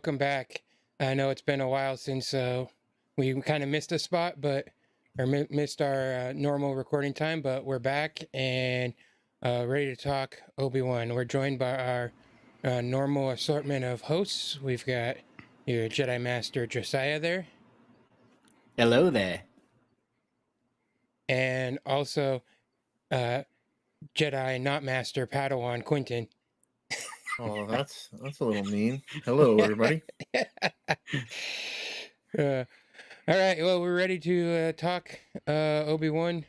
welcome back. I know it's been a while since we kind of missed a spot, missed our normal recording time, but we're back and ready to talk Obi-Wan. We're joined by our normal assortment of hosts. We've got your Jedi Master Josiah there, Hello there. and also Jedi not Master Padawan Quinton. Oh, that's a little mean. Hello, everybody. All right, well, we're ready to talk Obi-Wan,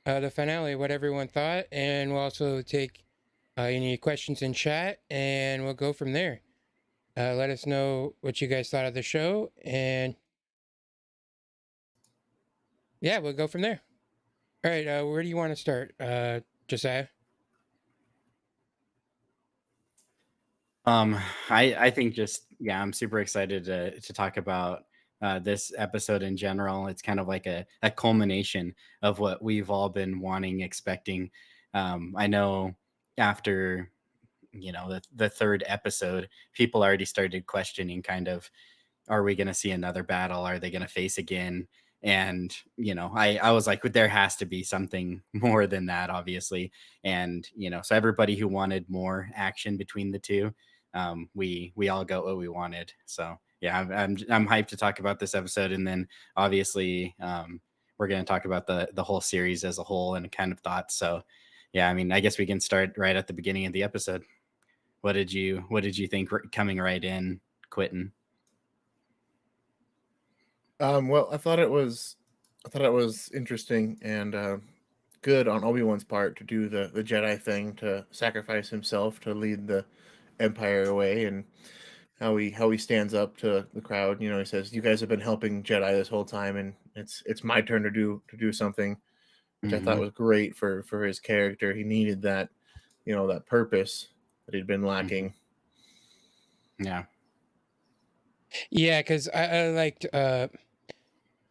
the finale, what everyone thought, and we'll also take any questions in chat, and we'll go from there. Let us know what you guys thought of the show, and yeah, we'll go from there. All right, where do you want to start, Josiah? I think I'm super excited to talk about this episode in general. It's kind of like a culmination of what we've all been wanting, expecting. I know after the third episode, people already started questioning kind of, are we going to see another battle? Are they going to face again? And I was like, there has to be something more than that, obviously. And so everybody who wanted more action between the two, we all got what we wanted. So yeah, I'm hyped to talk about this episode, and then obviously we're going to talk about the whole series as a whole and kind of thoughts. So yeah, I mean, I guess we can start right at the beginning of the episode. What did you think coming right in, Quinton? Well, I thought it was interesting and good on Obi-Wan's part to do the Jedi thing, to sacrifice himself to lead the Empire away, and how he stands up to the crowd. He says, "You guys have been helping Jedi this whole time, and it's my turn to do something," which I thought was great for his character. He needed that, that purpose that he'd been lacking. Yeah. Yeah, because I liked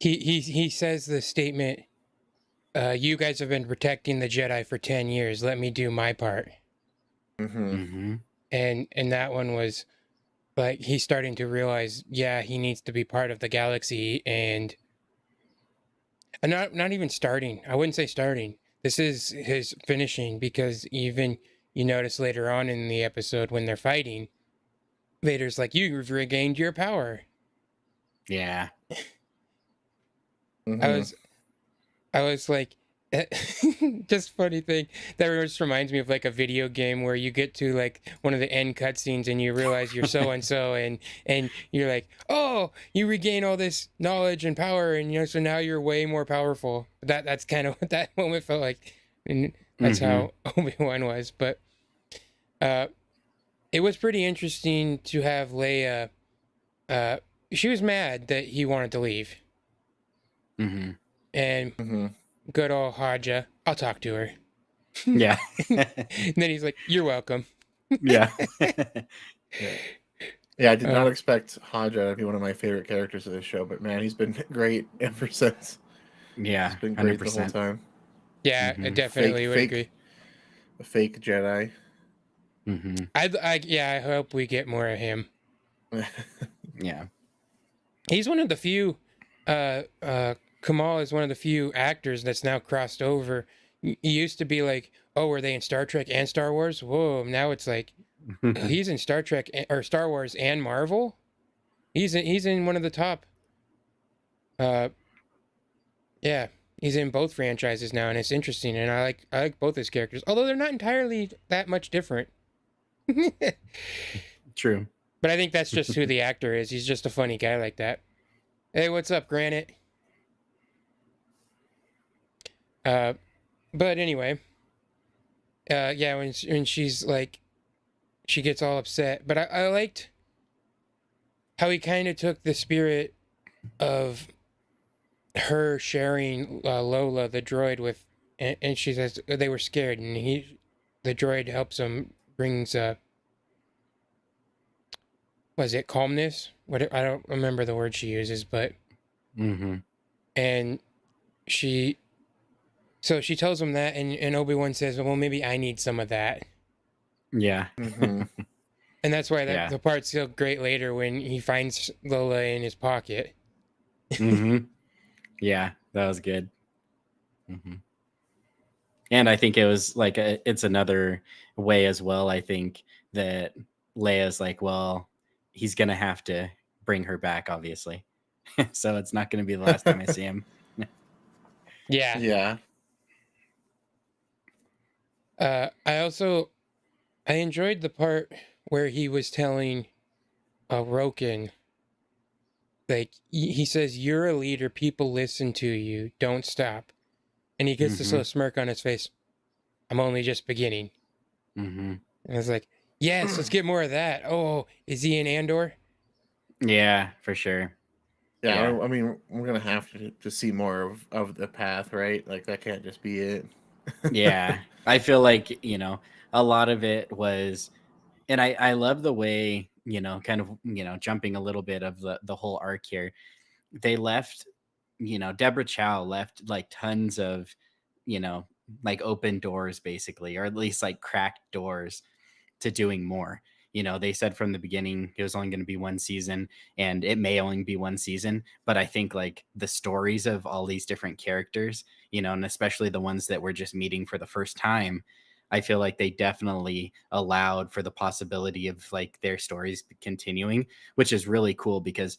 he says the statement, you guys have been protecting the Jedi for 10 years, let me do my part. And that one was like, he's starting to realize, yeah, he needs to be part of the galaxy, and not even starting. I wouldn't say starting. This is his finishing, because even you notice later on in the episode when they're fighting, Vader's like, you've regained your power. Yeah. I was like, just funny thing that just reminds me of like a video game where you get to like one of the end cutscenes and you realize you're so and so, and you're like, oh, you regain all this knowledge and power, and so now you're way more powerful. That's kind of what that moment felt like, and that's how Obi-Wan was. But it was pretty interesting to have Leia. She was mad that he wanted to leave, and good old Haja, I'll talk to her. Yeah. And then he's like, you're welcome. Yeah. Yeah, I did not expect Haja to be one of my favorite characters of this show, but man, he's been great ever since. Yeah, he's been great 100%. The whole time. Yeah, I definitely would agree. A fake Jedi. I hope we get more of him. Yeah. He's one of the few, Kamal is one of the few actors that's now crossed over. He used to be like, oh, were they in Star Trek and Star Wars? Whoa, now it's like, he's in Star Trek or Star Wars and Marvel. He's in one of the top. Yeah, he's in both franchises now, and it's interesting. And I like both his characters, although they're not entirely that much different. True. But I think that's just who the actor is. He's just a funny guy like that. Hey, what's up, Granite? But anyway, yeah, when she's like, she gets all upset. But I liked how he kind of took the spirit of her sharing Lola, the droid, with, and she says they were scared, and the droid helps him, brings was it calmness? What, I don't remember the word she uses, but and so she tells him that, and Obi-Wan says, well, maybe I need some of that. Yeah. And that's why Yeah. the part's so great later when he finds Lola in his pocket. Mm-hmm. Yeah, that was good. Mm-hmm. And I think it was like it's another way as well. I think that Leia's like, well, he's gonna have to bring her back, obviously. So it's not gonna be the last time I see him. Yeah. Yeah. I enjoyed the part where he was telling Roken, like he says, "You're a leader. People listen to you. Don't stop." And he gets this Mm-hmm. little smirk on his face. I'm only just beginning. Mm-hmm. And I was like, yes, let's get more of that. Oh, is he in Andor? Yeah, for sure. Yeah, Yeah. I mean, we're gonna have to see more of the path, right? Like that can't just be it. Yeah. I feel like, a lot of it was, and I love the way, kind of, jumping a little bit of the whole arc here. They left, Deborah Chow left like tons of, you know, like open doors basically, or at least like cracked doors to doing more. They said from the beginning it was only going to be one season, and it may only be one season, but I think like the stories of all these different characters, and especially the ones that we're just meeting for the first time, I feel like they definitely allowed for the possibility of like their stories continuing, which is really cool because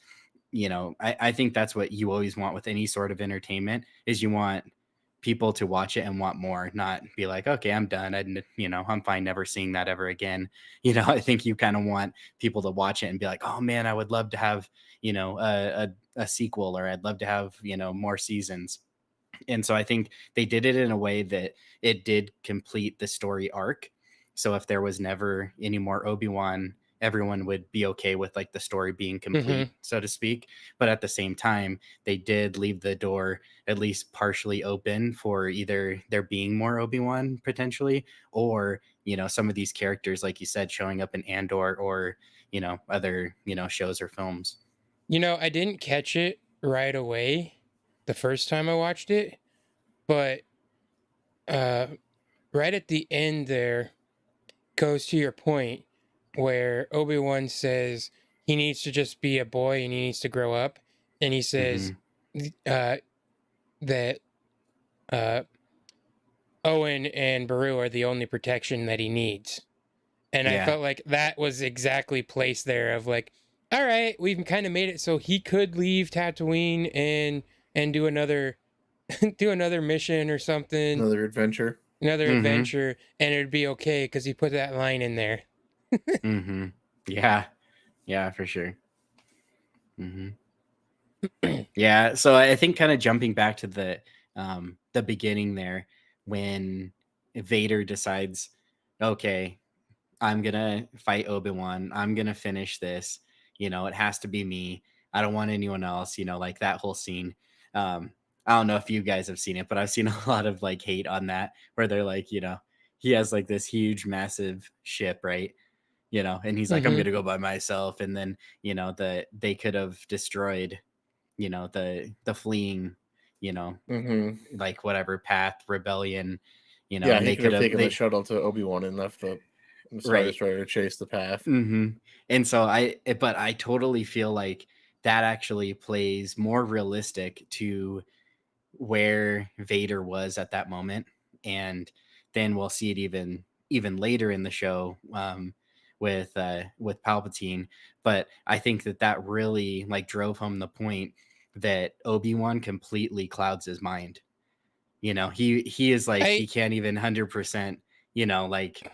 I think that's what you always want with any sort of entertainment is you want people to watch it and want more, not be like, okay, I'm done. I'm fine never seeing that ever again. I think you kind of want people to watch it and be like, oh man, I would love to have, a sequel, or I'd love to have, more seasons. And so I think they did it in a way that it did complete the story arc. So if there was never any more Obi-Wan, everyone would be okay with like the story being Mm-hmm. complete, so to speak. But at the same time, they did leave the door at least partially open for either there being more Obi-Wan potentially, or, some of these characters, like you said, showing up in Andor or, other, shows or films. I didn't catch it right away the first time I watched it, but uh, right at the end there goes to your point where Obi-Wan says he needs to just be a boy and he needs to grow up. And he says Hmm. uh, that uh, Owen and Baru are the only protection that he needs. And I Yeah. felt like that was exactly placed there of like, all right, we've kind of made it so he could leave Tatooine and do another do another mission or something, Another adventure. another Hmm. adventure, and it'd be okay because he put that line in there. Hmm. Yeah. Yeah, for sure. Hmm. Yeah, so I think kind of jumping back to the beginning there, when Vader decides, okay, I'm gonna fight Obi-Wan, I'm gonna finish this, it has to be me. I don't want anyone else, like that whole scene. Um, I don't know if you guys have seen it, but I've seen a lot of like hate on that where they're like, he has like this huge, massive ship, right? And he's like, I'm Hmm. gonna go by myself, and then they could have destroyed the fleeing, you know Hmm. like whatever path rebellion, Yeah, and he they could could have have taken the they shuttle to Obi-Wan and left the Star right. Destroyer to chase the path. And so but I totally feel like that actually plays more realistic to where Vader was at that moment. And then we'll see it even later in the show, with Palpatine. But I think that really like drove home the point that Obi-Wan completely clouds his mind. He is like he I can't even 100%, like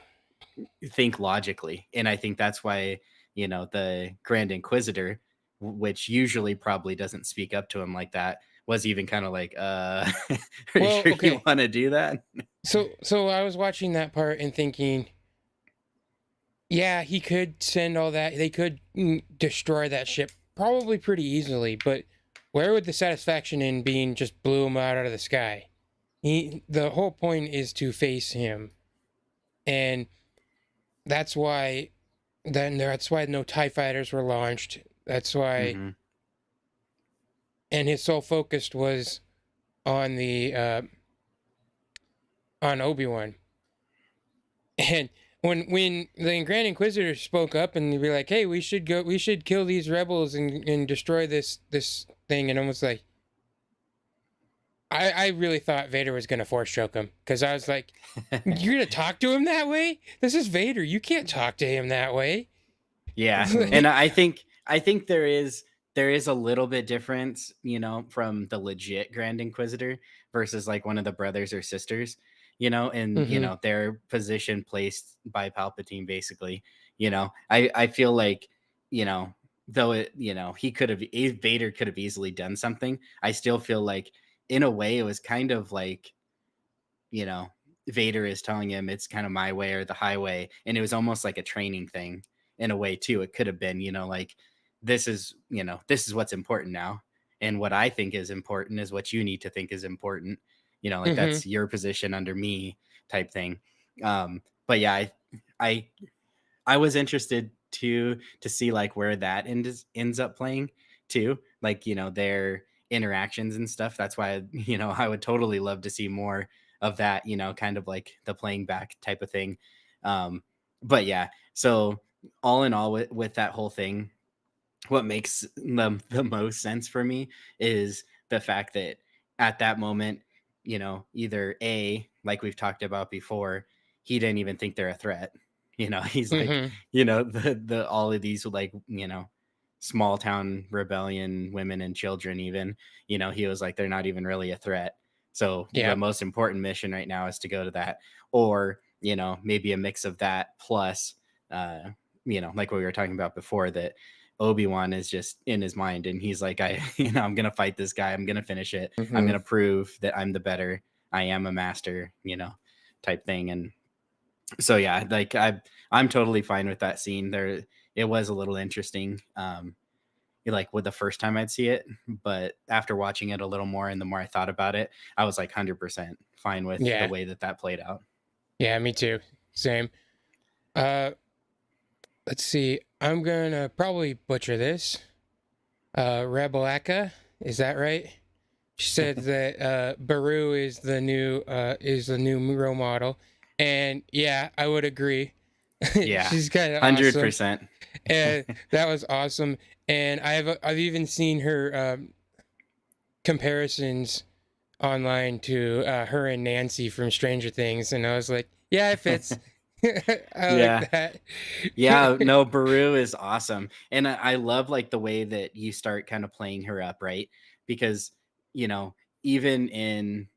think logically. And I think that's why, the Grand Inquisitor, which usually probably doesn't speak up to him like that, was even kind of like, are you well, sure you okay. want to do that? So I was watching that part and thinking, yeah, he could send all that. They could destroy that ship probably pretty easily, but where would the satisfaction in being just blew him out of the sky? The whole point is to face him, and that's why that's why no TIE fighters were launched. That's why, Hmm. and his sole focus was on the on Obi-Wan. And when the Grand Inquisitor spoke up and be like, "Hey, we should kill these rebels and destroy this thing," and I was like, I really thought Vader was gonna force choke him because I was like, "You're gonna talk to him that way? This is Vader. You can't talk to him that way." Yeah, and I think there is a little bit difference, from the legit Grand Inquisitor versus like one of the brothers or sisters, and Hmm. their position placed by Palpatine basically. I feel like, though he could have Vader could have easily done something. I still feel like in a way it was kind of like, you know, Vader is telling him it's kind of my way or the highway. And it was almost like a training thing in a way too. It could have been, like this is what's important now. And what I think is important is what you need to think is important. Like Hmm. that's your position under me type thing. But yeah, I I was interested to see like where that ends up playing too, like their interactions and stuff. That's why I would totally love to see more of that. Kind of like the playing back type of thing. But yeah, so all in all, with that whole thing, what makes the most sense for me is the fact that at that moment, either A, like we've talked about before, he didn't even think they're a threat. He's like, Hmm. the all of these like, small town rebellion women and children even, he was like, they're not even really a threat. So the Yeah. most important mission right now is to go to that. Or, maybe a mix of that plus like what we were talking about before, that Obi-Wan is just in his mind and he's like, I'm gonna fight this guy, I'm gonna finish it, I'm Hmm. gonna prove that I'm the better, I am a master, type thing. And so yeah, like I'm totally fine with that scene there. It was a little interesting, like with the first time I'd see it, but after watching it a little more and the more I thought about it, I was like 100% fine with the Yeah. way that played out. Yeah. Me too. Same. Uh, let's see. I'm gonna probably butcher this. Rebelaka, is that right? She said that Baru is the new role model, and yeah, I would agree. Yeah, She's kind of awesome, 100%. and that was awesome. And I've even seen her comparisons online to her and Nancy from Stranger Things, and I was like, yeah, it fits. I Yeah. like that. Yeah, no, Baru is awesome. And I love like the way that you start kind of playing her up, right? Because, you know, even in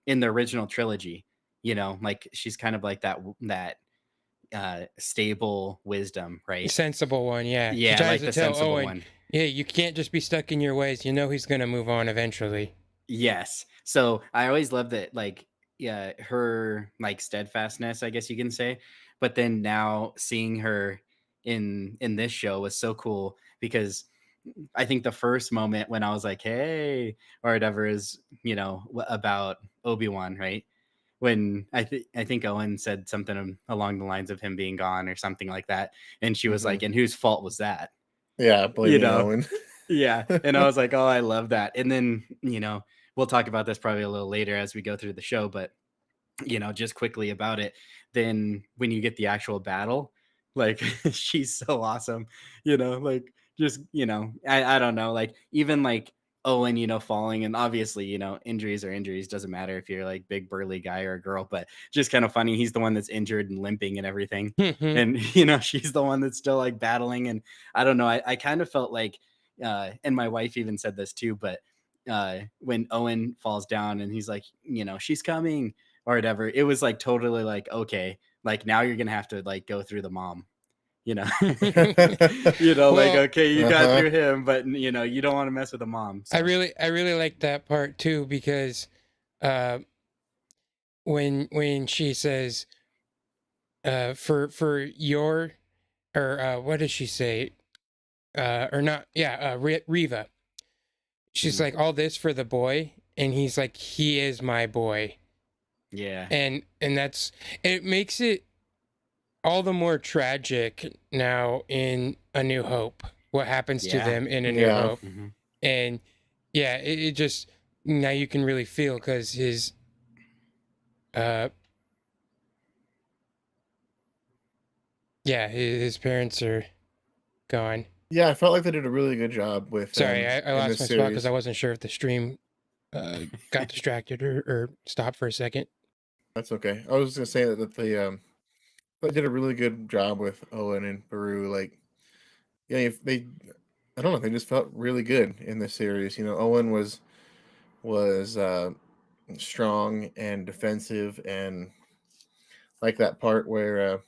the original trilogy, like she's kind of like that stable wisdom, right? Sensible one, yeah. She Yeah, tries like to the tell sensible Owen, one. yeah, you can't just be stuck in your ways. You know he's gonna move on eventually. Yes. So I always love that, like, yeah, her like steadfastness, I guess you can say. But then now seeing her in this show was so cool because I think the first moment when I was like, "Hey," or whatever is, about Obi-Wan, right? When I think Owen said something along the lines of him being gone or something like that, and she was Hmm. like, "And whose fault was that?" Yeah, You blaming know? Owen. Yeah, and I was like, "Oh, I love that." And then, we'll talk about this probably a little later as we go through the show, but just quickly about it. Then when you get the actual battle, like she's so awesome, like just, I don't know, like even like Owen, falling, and obviously, injuries are injuries, doesn't matter if you're like big burly guy or a girl, but just kind of funny. He's the one that's injured and limping and everything. Hmm. And she's the one that's still like battling. And I don't know, I kind of felt like and my wife even said this too, but when Owen falls down and he's like, she's coming or whatever, it was like totally like, okay, like now you're gonna have to like go through the mom, you know, like, Well, okay, you got Uh-huh. through him, but you don't want to mess with the mom. So I really like that part too because uh, when she says for your or what does she say or not yeah Riva, she's mhm. like all this for the boy, and he's like he is my boy, Yeah, and that's it makes it all the more tragic now in A New Hope. What happens to yeah, them in A New Yeah. Hope, hmm, and yeah, it just now you can really feel because his uh Yeah, his parents are gone. Yeah, I felt like they did a really good job with Sorry, I in lost this my spot because I series. wasn't sure if the stream got distracted or stopped for a second. That's okay. I was gonna say that they did a really good job with Owen and Peru. Like, yeah, if they, I don't know, they just felt really good in this series. Owen was strong and defensive, and like that part where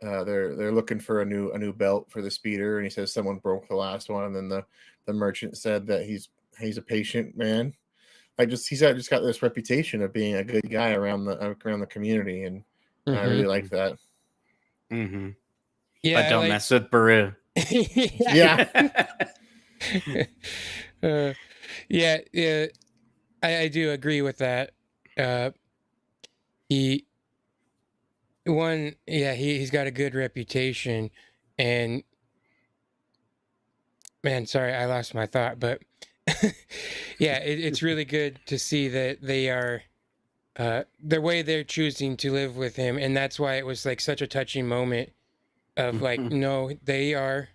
they're looking for a new belt for the speeder, and he says someone broke the last one, and then the merchant said that he's a patient man. He's got this reputation of being a good guy around the community, and I Mm-hmm. really like that. Mm-hmm. But Yeah, I don't like. mess with Baru. Yeah. Yeah. uh, yeah, yeah, I do agree with that. Uh, he yeah, he's got a good reputation, and man, sorry, I lost my thought, but yeah, it's really good to see that they are the way they're choosing to live with him, and that's why it was like such a touching moment of like, no, they are.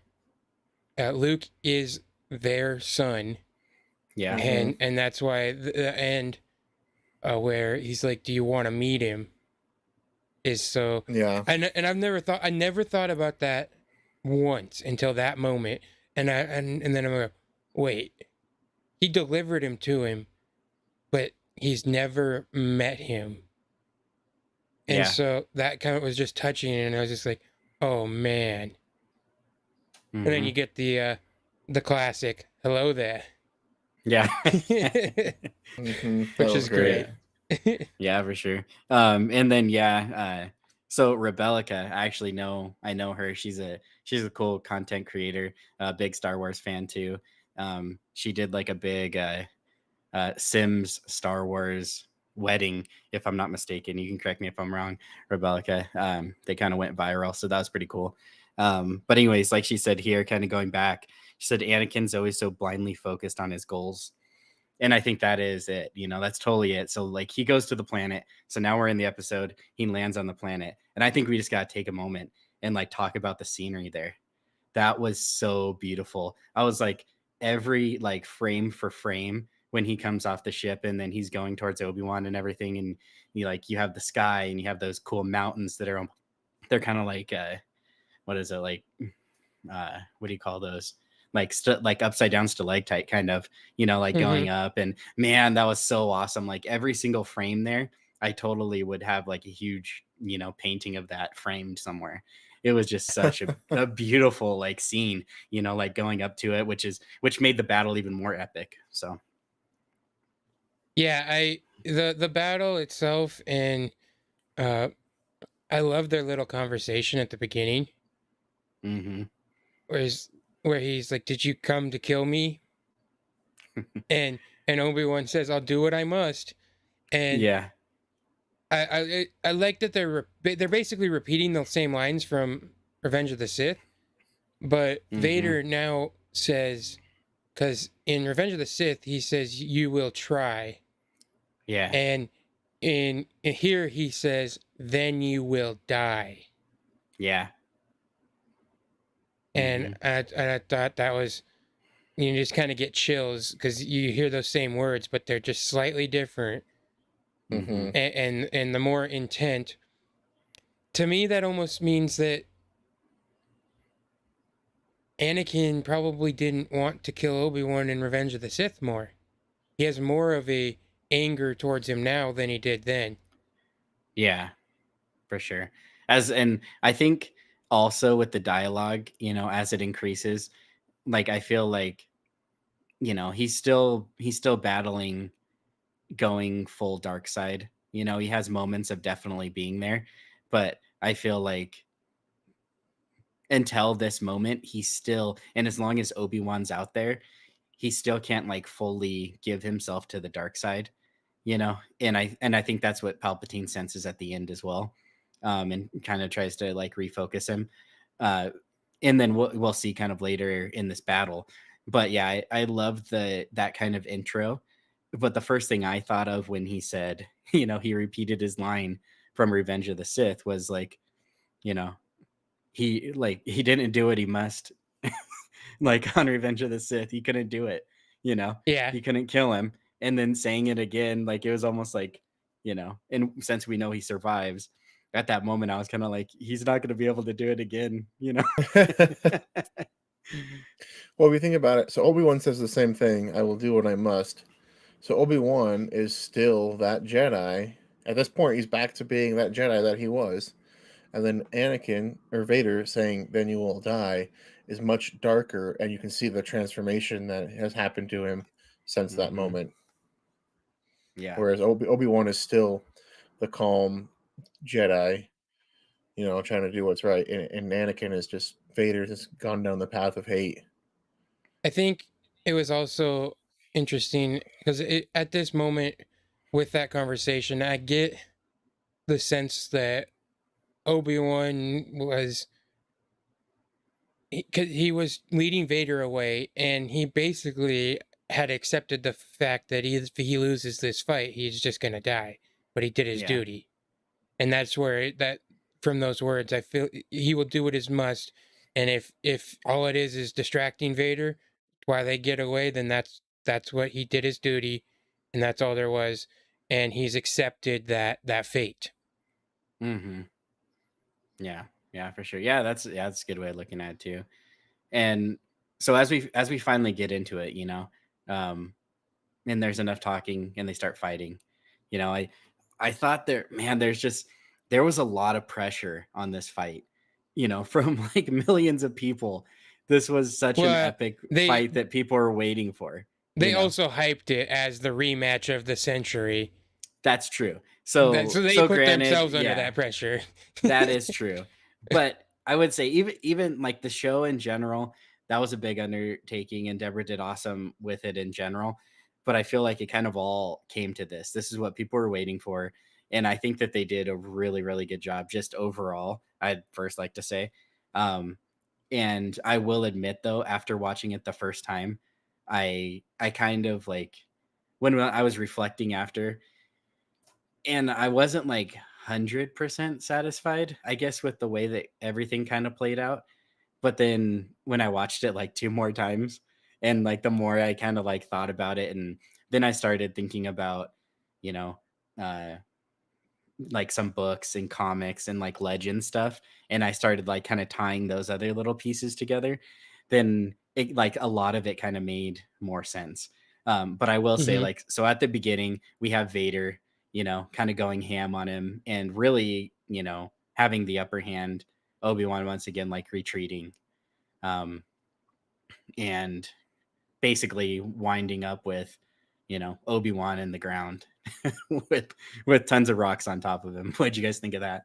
Luke is their son, Yeah. Hmm. and that's why the end where he's like, "Do you want to meet him?" is so. Yeah. And I never thought about that once until that moment, and then I'm like, wait, he delivered him to him, but he's never met him, and Yeah. so that kind of was just touching, and I was just like, oh man, and then Mm-hmm. you get the classic "Hello there," Yeah. That which was is great. Yeah. great. Yeah, for sure. And then yeah, so Rebellica, I know her. She's a cool content creator, big Star Wars fan too. She did like a big Sims Star Wars wedding, if I'm not mistaken. You can correct me if I'm wrong, Rebellica. They kind of went viral, so that was pretty cool. But anyways, like she said here, kind of going back, she said Anakin's always so blindly focused on his goals. And I think that is it. That's totally it. So like he goes to the planet. So now we're in the episode. He lands on the planet. And I think we just got to take a moment and like talk about the scenery there. That was so beautiful. I was like every like frame for frame when he comes off the ship and then he's going towards Obi-Wan and everything, and you have the sky and you have those cool mountains that are they're kind of like what is it, like what do you call those, like like upside down stalactite kind of, like Hmm. going up. And man, that was so awesome. Like every single frame there, I totally would have like a huge painting of that framed somewhere. It was just such a beautiful like scene, like going up to it, which made the battle even more epic. So Yeah, the battle itself, and uh I love their little conversation at the beginning hmm where he's like, "Did you come to kill me?" And Obi-Wan says, "I'll do what I must." And yeah. I like that they're basically repeating the same lines from Revenge of the Sith, but hmm Vader now says, because in Revenge of the Sith he says, "You will try," yeah. and in here he says, "Then you will die." Yeah. And hmm I thought that was, you just kind of get chills because you hear those same words, but they're just slightly different, hmm Hmm. and the more intent. To me, that almost means that Anakin probably didn't want to kill Obi-Wan in Revenge of the Sith more. He has more of a anger towards him now than he did then. yeah, for sure. And I think also with the dialogue, as it increases, like I feel like, he's still battling going full dark side. He has moments of definitely being there, but I feel like until this moment, he's still, and as long as Obi-Wan's out there, he still can't like fully give himself to the dark side, and I think that's what Palpatine senses at the end as well, and kind of tries to like refocus him, uh, and then we'll see kind of later in this battle. But yeah, I love that kind of intro. But the first thing I thought of when he said, he repeated his line from Revenge of the Sith was like, you know, he didn't do what he must, like on Revenge of the Sith. He couldn't do it, you know. Yeah. He couldn't kill him, and then saying it again, like it was almost like, and since we know he survives, at that moment I was kind of like, he's not going to be able to do it again, you know. Well, if you think about it, so Obi-Wan says the same thing, I will do what I must. So Obi-Wan is still that Jedi. At this point, he's back to being that Jedi that he was. And then Anakin or Vader saying, "Then you will die," is much darker, and you can see the transformation that has happened to him since that Hmm. moment. Yeah. Whereas Obi-Wan is still the calm Jedi, trying to do what's right, and Anakin is just Vader, just gone down the path of hate. I think it was also interesting because at this moment with that conversation, I get the sense that Obi-Wan was because he was leading Vader away, and he basically had accepted the fact that if he loses this fight, he's just gonna die. But he did his Yeah. duty, and that's where that from those words, I feel he will do what is must. And if all it is distracting Vader while they get away, then that's what he did his duty, and that's all there was. And he's accepted that fate. Hmm. Yeah. Yeah, for sure. Yeah, that's a good way of looking at it too. And so as we finally get into it, um, and there's enough talking and they start fighting, I thought there was a lot of pressure on this fight, from like millions of people. This was such an Well, epic they fight that people are waiting for, you they know. also hyped it as the rematch of the century. That's true. So So they so put granted, themselves under yeah, that pressure. that is true. But I would say even like the show in general, that was a big undertaking and Deborah did awesome with it in general. But I feel like it kind of all came to this. This is what people were waiting for. And I think that they did a really, really good job just overall. I'd first like to say. Um, and I will admit though, after watching it the first time, I kind of like when I was reflecting after, and I wasn't like 100% satisfied, I guess, with the way that everything kind of played out. But then when I watched it like two more times, and like the more I kind of like thought about it, and then I started thinking about, you know, uh, like some books and comics and like legend stuff, and I started like kind of tying those other little pieces together, then it like a lot of it kind of made more sense. But I will say, Hmm. like, so at the beginning we have Vader, kind of going ham on him and really, having the upper hand. Obi-Wan once again like retreating, um, and basically winding up with, Obi-Wan in the ground with tons of rocks on top of him. What'd you guys think of that?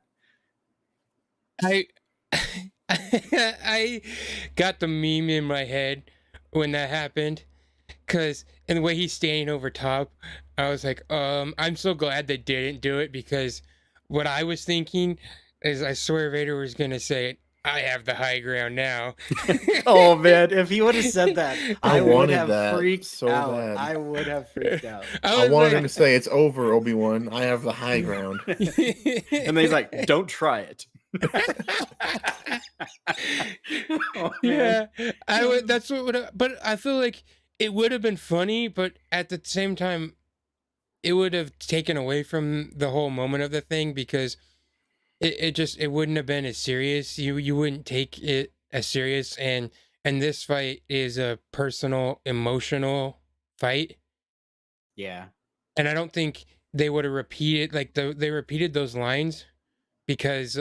I I got the meme in my head when that happened. Cause and the way he's standing over top, I was like, I'm so glad they didn't do it because what I was thinking is I swear Vader was gonna say, I have the high ground now. Oh man, if he would have said that, I I would wanted have that freaked so out. bad. I would have freaked out. I I was wanted him to like say, "It's over, Obi-Wan. I have the high ground." And then he's like, "Don't try it." Oh man. yeah, I would. That's what would. But I feel like it would have been funny, but at the same time, it would have taken away from the whole moment of the thing because it wouldn't have been as serious. You wouldn't take it as serious, and this fight is a personal, emotional fight, Yeah. and I don't think they would have repeated they repeated those lines because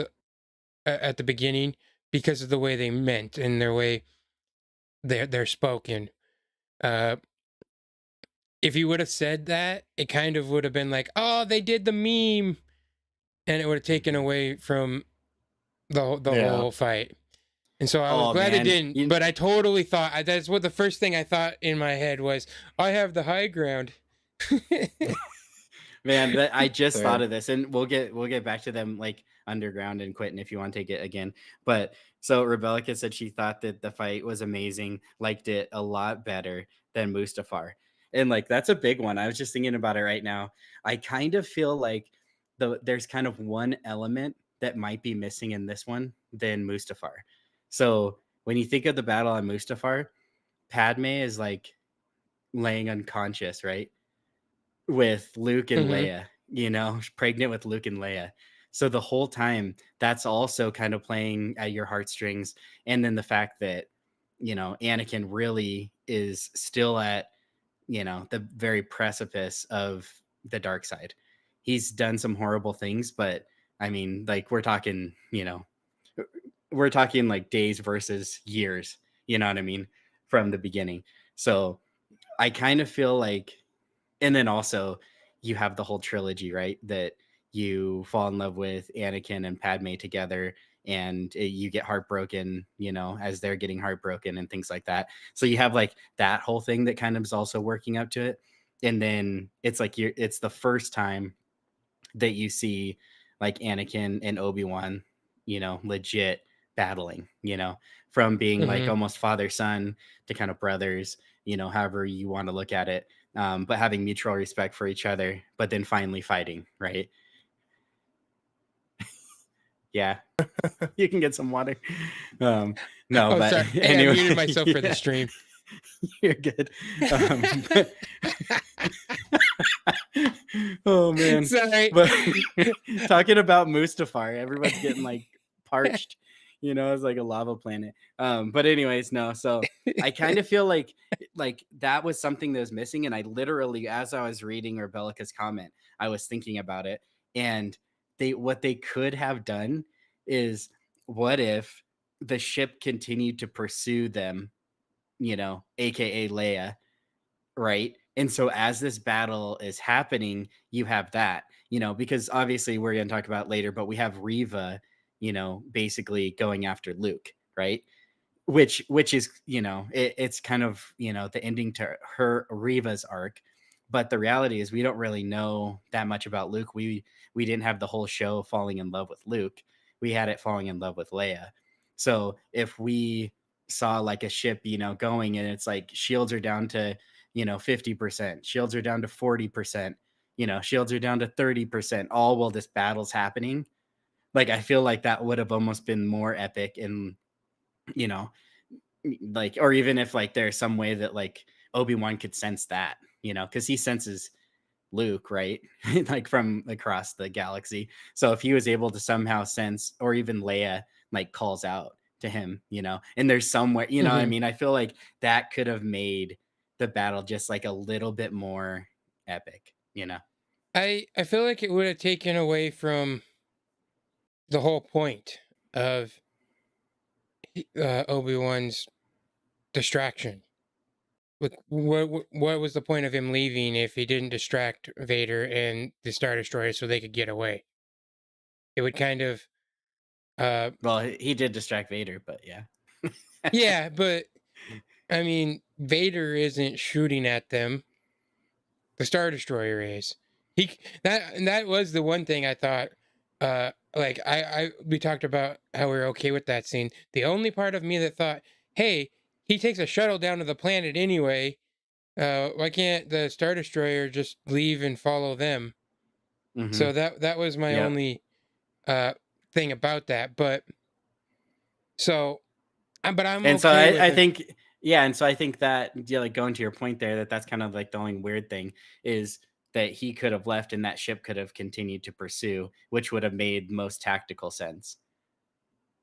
at the beginning because of the way they meant and their way they're spoken. Uh, if you would have said that, it kind of would have been like, oh, they did the meme, and it would have taken Mhm. away from the Yeah. whole fight. And so I was Oh glad they man, didn't. But I totally thought that's what the first thing I thought in my head was. I have the high ground. man, that I just thought Same. of this, and we'll get back to them like underground and Quentin if you want to take it again. But so Rebecca said she thought that the fight was amazing, liked it a lot better than Mustafar, and like that's a big one. I was just thinking about it right now. I kind of feel like there's kind of one element that might be missing in this one than Mustafar. So when you think of the battle on Mustafar, Padme is like laying unconscious, right? With Luke and Mm-hmm. Leia, pregnant with Luke and Leia. So the whole time that's also kind of playing at your heartstrings. And then the fact that, Anakin really is still at, the very precipice of the dark side. He's done some horrible things, but I mean, like we're talking like days versus years, you know what I mean? From the beginning. So I kind of feel like, and then also you have the whole trilogy, right? That you fall in love with Anakin and Padme together, and you get heartbroken, as they're getting heartbroken and things like that. So you have like that whole thing that kind of is also working up to it. And then it's like it's the first time that you see like Anakin and Obi-Wan, legit battling, from being like Mm-hmm. almost father son to kind of brothers, however you want to look at it, but having mutual respect for each other, but then finally fighting, right? Yeah, you can get some water. No, Oh, but sorry. Hey, I anyway, muted myself for the yeah, stream. you're good. But, oh man, Sorry. but talking about Mustafar, everyone's getting like parched, it's like a lava planet. But anyways, no, so I kind of feel like that was something that was missing, and I literally, as I was reading Rebellica's comment, I was thinking about it. And what they could have done is, what if the ship continued to pursue them, aka Leia, right? And so as this battle is happening, you have that, because obviously we're going to talk about later, but we have Riva, basically going after Luke, right? Which is, it's kind of, the ending to her Riva's arc. But the reality is we don't really know that much about Luke. We didn't have the whole show falling in love with Luke. We had it falling in love with Leia. So if we saw like a ship, going, and it's like shields are down to, 50%, shields are down to 40%, shields are down to 30%, all while this battle's happening. Like, I feel like that would have almost been more epic. And, you know, like, or even if like there's some way that like Obi-Wan could sense that, because he senses Luke, right? Like from across the galaxy. So if he was able to somehow sense, or even Leia like calls out to him, and there's somewhere, I Mm-hmm. mean, I feel like that could have made the battle just like a little bit more epic. I feel like it would have taken away from the whole point of Obi-Wan's distraction. Like, what was the point of him leaving if he didn't distract Vader and the Star Destroyer so they could get away? It would kind of, uh, Well, he did distract Vader, but yeah. yeah, but I mean, Vader isn't shooting at them. The Star Destroyer is. That was the one thing I thought. Like we talked about how we are okay with that scene. The only part of me that thought, hey, he takes a shuttle down to the planet anyway. Why can't the Star Destroyer just leave and follow them? Hmm. So that was my Yep. only uh thing about that. So, but I'm And so okay with I it. think, yeah, and so I think that, yeah, like going to your point there, that's kind of like the only weird thing is that he could have left and that ship could have continued to pursue, which would have made most tactical sense,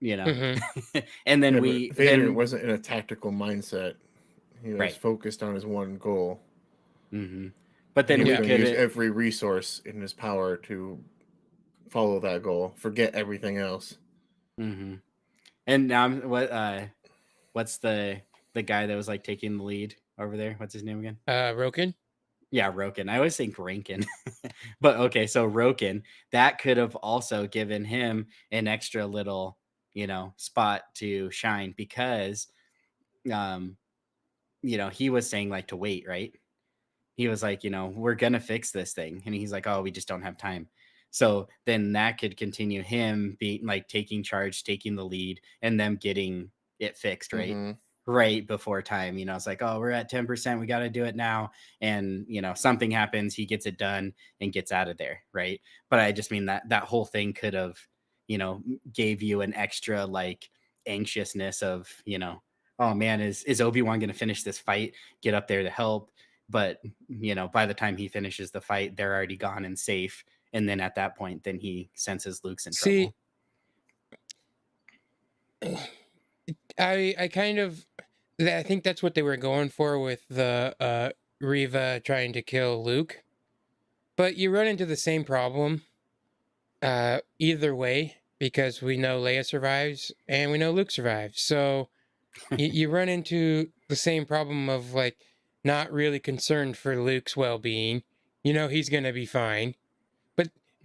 you know. Hmm. And then Yeah, but we Vader then wasn't in a tactical mindset. He was right. focused on his one goal. Hmm. But And he then was we Yeah. going to use could every resource in his power to follow that goal. Forget everything else. hmm And now what's the guy that was like taking the lead over there? What's his name again? Roken. Yeah, Roken. I always think Rankin. But okay, so Roken, that could have also given him an extra little, spot to shine because um, he was saying like to wait, right? He was like, we're gonna fix this thing. And he's like, oh, we just don't have time. So then that could continue him being like taking charge, taking the lead, and them getting it fixed, right? Mm-hmm. Right before time. It's like, oh, we're at 10%. We got to do it now. And, something happens, he gets it done and gets out of there. Right. But I just mean that whole thing could have, gave you an extra like anxiousness of, oh man, is Obi-Wan going to finish this fight, get up there to help? But, by the time he finishes the fight, they're already gone and safe. And then at that point, then he senses Luke's in See, trouble. I think that's what they were going for with the Reva trying to kill Luke. But you run into the same problem either way, because we know Leia survives and we know Luke survives. So you run into the same problem of like not really concerned for Luke's well-being. He's gonna be fine.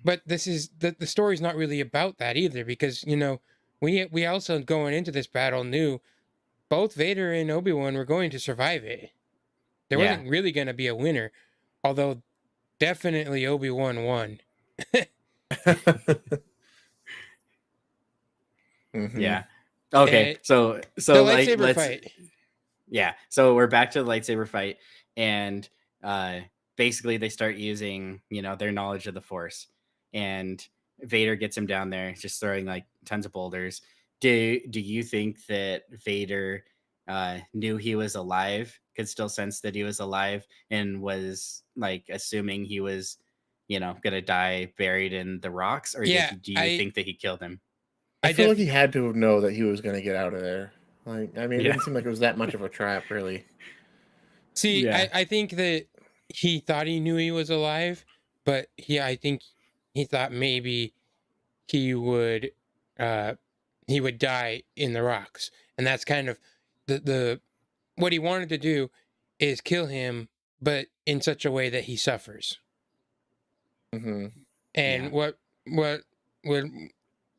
But this is the story's not really about that either, because we also going into this battle knew both Vader and Obi-Wan were going to survive it. There Yeah. wasn't really going to be a winner, although definitely Obi-Wan won. Yeah. Okay. And So the like lightsaber fight. Yeah. So we're back to the lightsaber fight, and basically they start using, their knowledge of the Force, and Vader gets him down there, just throwing like tons of boulders. Do you think that Vader knew he was alive, could still sense that he was alive, and was like assuming he was, gonna die buried in the rocks, or Yeah, do you think that he killed him? I feel like he had to know that he was going to get out of there. Like, I mean, it Yeah. didn't seem like it was that much of a trap, really. See, Yeah. I think that he thought he knew he was alive, but I think he thought maybe he would die in the rocks, and that's kind of the what he wanted to do is kill him, but in such a way that he suffers. Mm-hmm. And Yeah. what would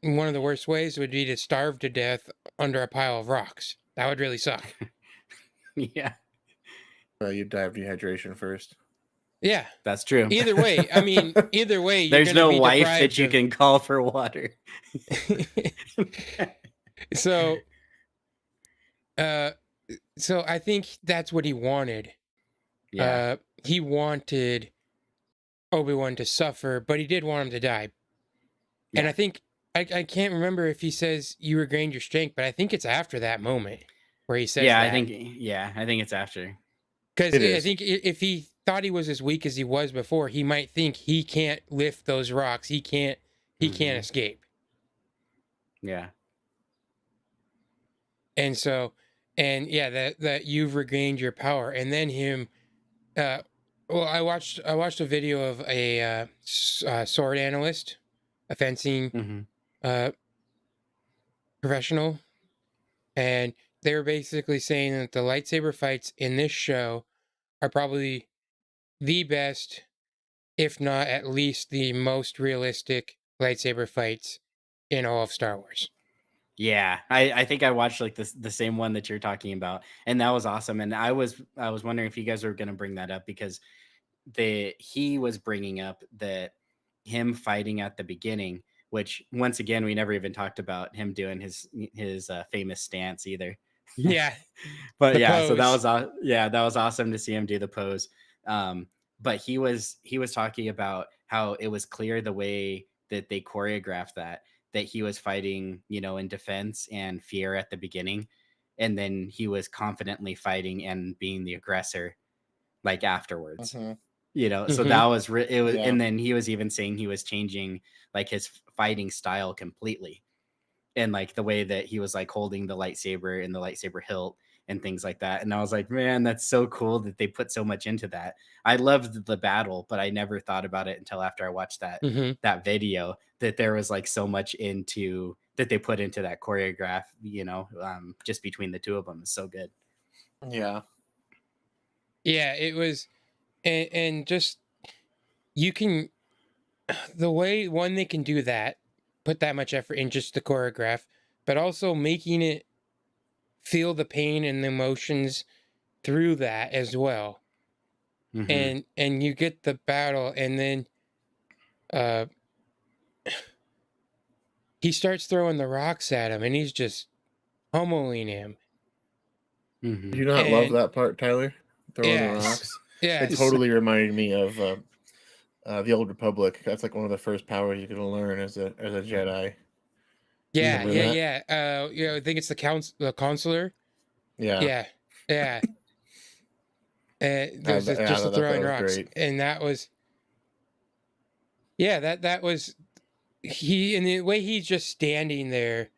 one of the worst ways would be to starve to death under a pile of rocks. That would really suck. Yeah. You die of dehydration first. Yeah, That's true. either way, I mean, either way, you're There's gonna no be wife deprived that you of... can call for water. So I think that's what he wanted. Yeah. He wanted Obi-Wan to suffer, but he did want him to die. Yeah. And I think I can't remember if he says you regained your strength, but I think it's after that moment where he says Yeah, that. I think it's after. Because It I is. think if he thought he was as weak as he was before, he might think he can't lift those rocks. He can't Mhm. escape. Yeah. And so, and yeah, that you've regained your power. And then him, well, I watched a video of a sword analyst, a fencing Mhm. professional, and they were basically saying that the lightsaber fights in this show are probably the best, if not at least the most realistic lightsaber fights in all of Star Wars. Yeah, I think I watched like the same one that you're talking about, and that was awesome. And I was wondering if you guys were going to bring that up, because he was bringing up that him fighting at the beginning, which once again we never even talked about him doing his famous stance either. Yeah, But the yeah, so pose. that was awesome to see him do the pose. But he was talking about how it was clear the way that they choreographed that he was fighting, in defense and fear at the beginning, and then he was confidently fighting and being the aggressor like afterwards. Mm-hmm. So Mhm. that was it was, Yeah. and then he was even saying he was changing like his fighting style completely, and like the way that he was like holding the lightsaber and the lightsaber hilt and things like that. And I was like, man, that's so cool that they put so much into that. I loved the battle, but I never thought about it until after I watched Mhm. that video, that there was like so much into that they put into that choreograph, just between the two of them. Is so good. Yeah. Yeah, it was, and just you can, the way one they can do that, put that much effort in just the choreograph, but also making it feel the pain and the emotions through that as well. Mhm. And you get the battle, and then uh he starts throwing the rocks at him, and he's just pummeling him. Do Mhm. you not love And that part, Tyler? Throwing the yes, rocks? It yes, totally reminded me of the Old Republic. That's like one of the first powers you can learn as a Jedi. Yeah, Remember yeah, that? yeah. I think it's the counselor. Yeah. Yeah, yeah. There's this Yeah, just that throwing was rocks, great. and that was yeah. That was he, and the way he's just standing there,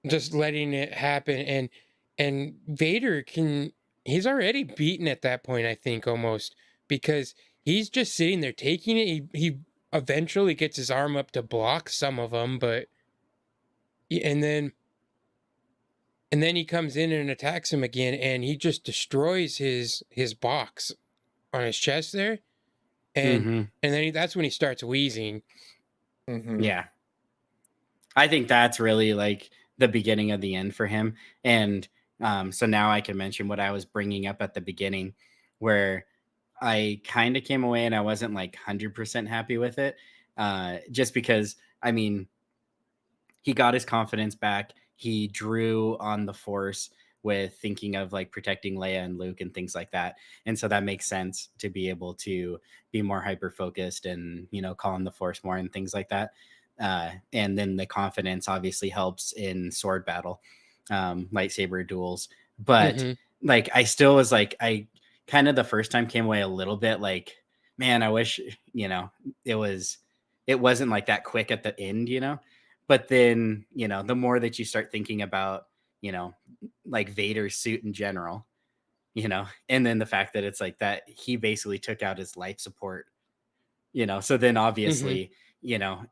just letting it happen, and Vader can. He's already beaten at that point, I think, almost because he's just sitting there taking it. He eventually gets his arm up to block some of them, but and then he comes in and attacks him again, and he just destroys his box on his chest there, and Mm-hmm. that's when he starts wheezing. Hmm. Yeah. I think that's really like the beginning of the end for him. And so now I can mention what I was bringing up at the beginning, where I kind of came away and I wasn't like 100% happy with it. Just because, I mean, he got his confidence back. He drew on the Force with thinking of like protecting Leia and Luke and things like that. And so that makes sense to be able to be more hyper focused and, call on the Force more and things like that. And then the confidence obviously helps in sword battle, lightsaber duels. But Hmm. like, I still was like, I kind of the first time came away a little bit like, man, I wish, it was, it wasn't like that quick at the end. But then, the more that you start thinking about, you know, like Vader's suit in general, and then the fact that it's like that he basically took out his life support, so then Hmm. obviously,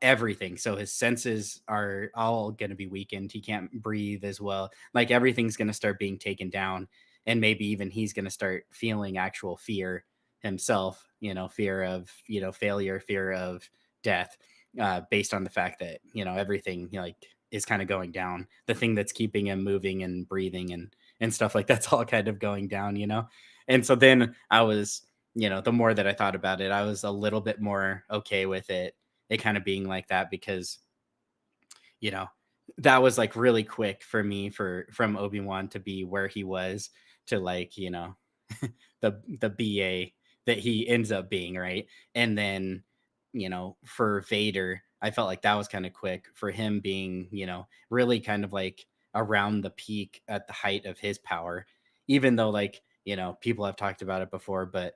everything. So his senses are all going to be weakened. He can't breathe as well. Like everything's going to start being taken down. And maybe even he's going to start feeling actual fear himself, fear of, failure, fear of death, based on the fact that, everything like is kind of going down. The thing that's keeping him moving and breathing and stuff like that's all kind of going down. And so then I was, the more that I thought about it, I was a little bit more okay with it kind of being like that because, you know, that was like really quick for me from Obi-Wan to be where he was to like, the BA that he ends up being, right? And then, for Vader, I felt like that was kind of quick for him being, really kind of like around the peak at the height of his power, even though like, people have talked about it before, but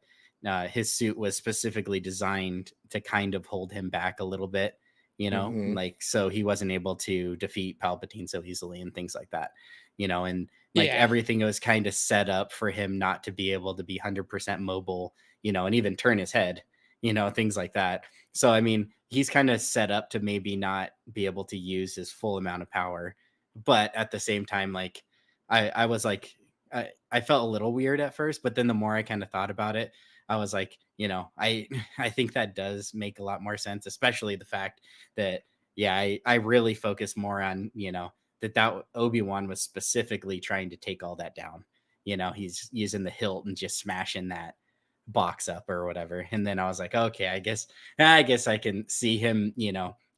his suit was specifically designed to kind of hold him back a little bit, Hmm. like so he wasn't able to defeat Palpatine so easily and things like that, and like Yeah. everything was kind of set up for him not to be able to be 100% mobile, and even turn his head, things like that. So, I mean, he's kind of set up to maybe not be able to use his full amount of power. But at the same time, like, I was like, I felt a little weird at first, but then the more I kind of thought about it, I was like, I think that does make a lot more sense, especially the fact that, yeah, I really focus more on, that Obi-Wan was specifically trying to take all that down. He's using the hilt and just smashing that box up or whatever. And then I was like, okay, I guess I can see him,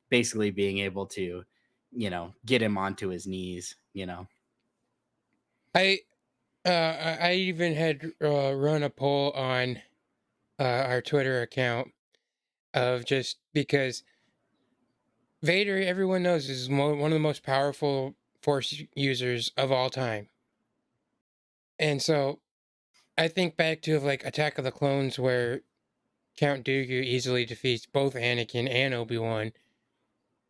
basically being able to, get him onto his knees. I I even had run a poll on our Twitter account of just because Vader, everyone knows, is one of the most powerful Force users of all time, and so I think back to like Attack of the Clones, where Count Dooku easily defeats both Anakin and Obi-Wan,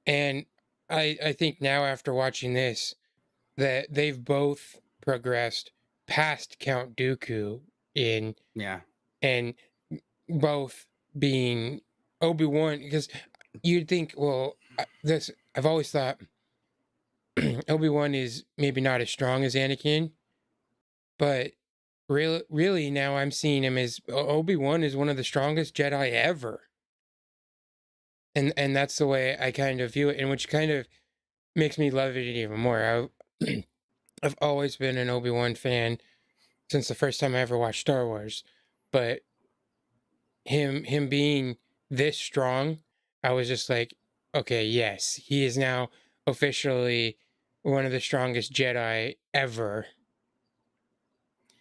and I think now after watching this that they've both progressed past Count Dooku in Yeah. and both being Obi-Wan, because you'd think, well, this I've always thought Obi-Wan is maybe not as strong as Anakin, but really now I'm seeing him as Obi-Wan is one of the strongest Jedi ever. And that's the way I kind of view it, and which kind of makes me love it even more. I've always been an Obi-Wan fan since the first time I ever watched Star Wars, but him being this strong, I was just like, okay, yes, he is now officially one of the strongest Jedi ever.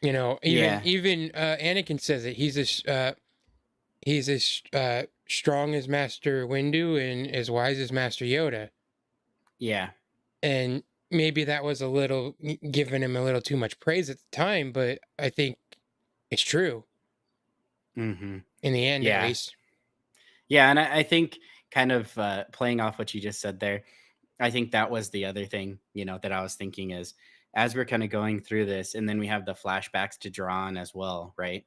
Even Yeah. Anakin says it. He's as strong as Master Windu and as wise as Master Yoda. Yeah. And maybe that was a little giving him a little too much praise at the time, but I think it's true Hmm. in the end, at Yeah. least. Yeah. And I think kind of playing off what you just said there, I think that was the other thing, that I was thinking is as we're kind of going through this, and then we have the flashbacks to draw on as well, right?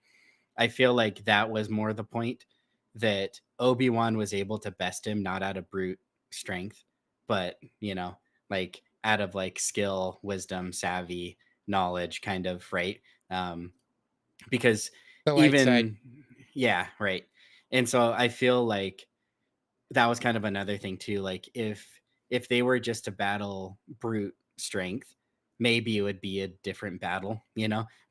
I feel like that was more the point that Obi-Wan was able to best him not out of brute strength, but, like out of like skill, wisdom, savvy, knowledge kind of, right? Um because The light side. even yeah, right. And so I feel like that was kind of another thing too. Like if they were just to battle brute strength, maybe it would be a different battle,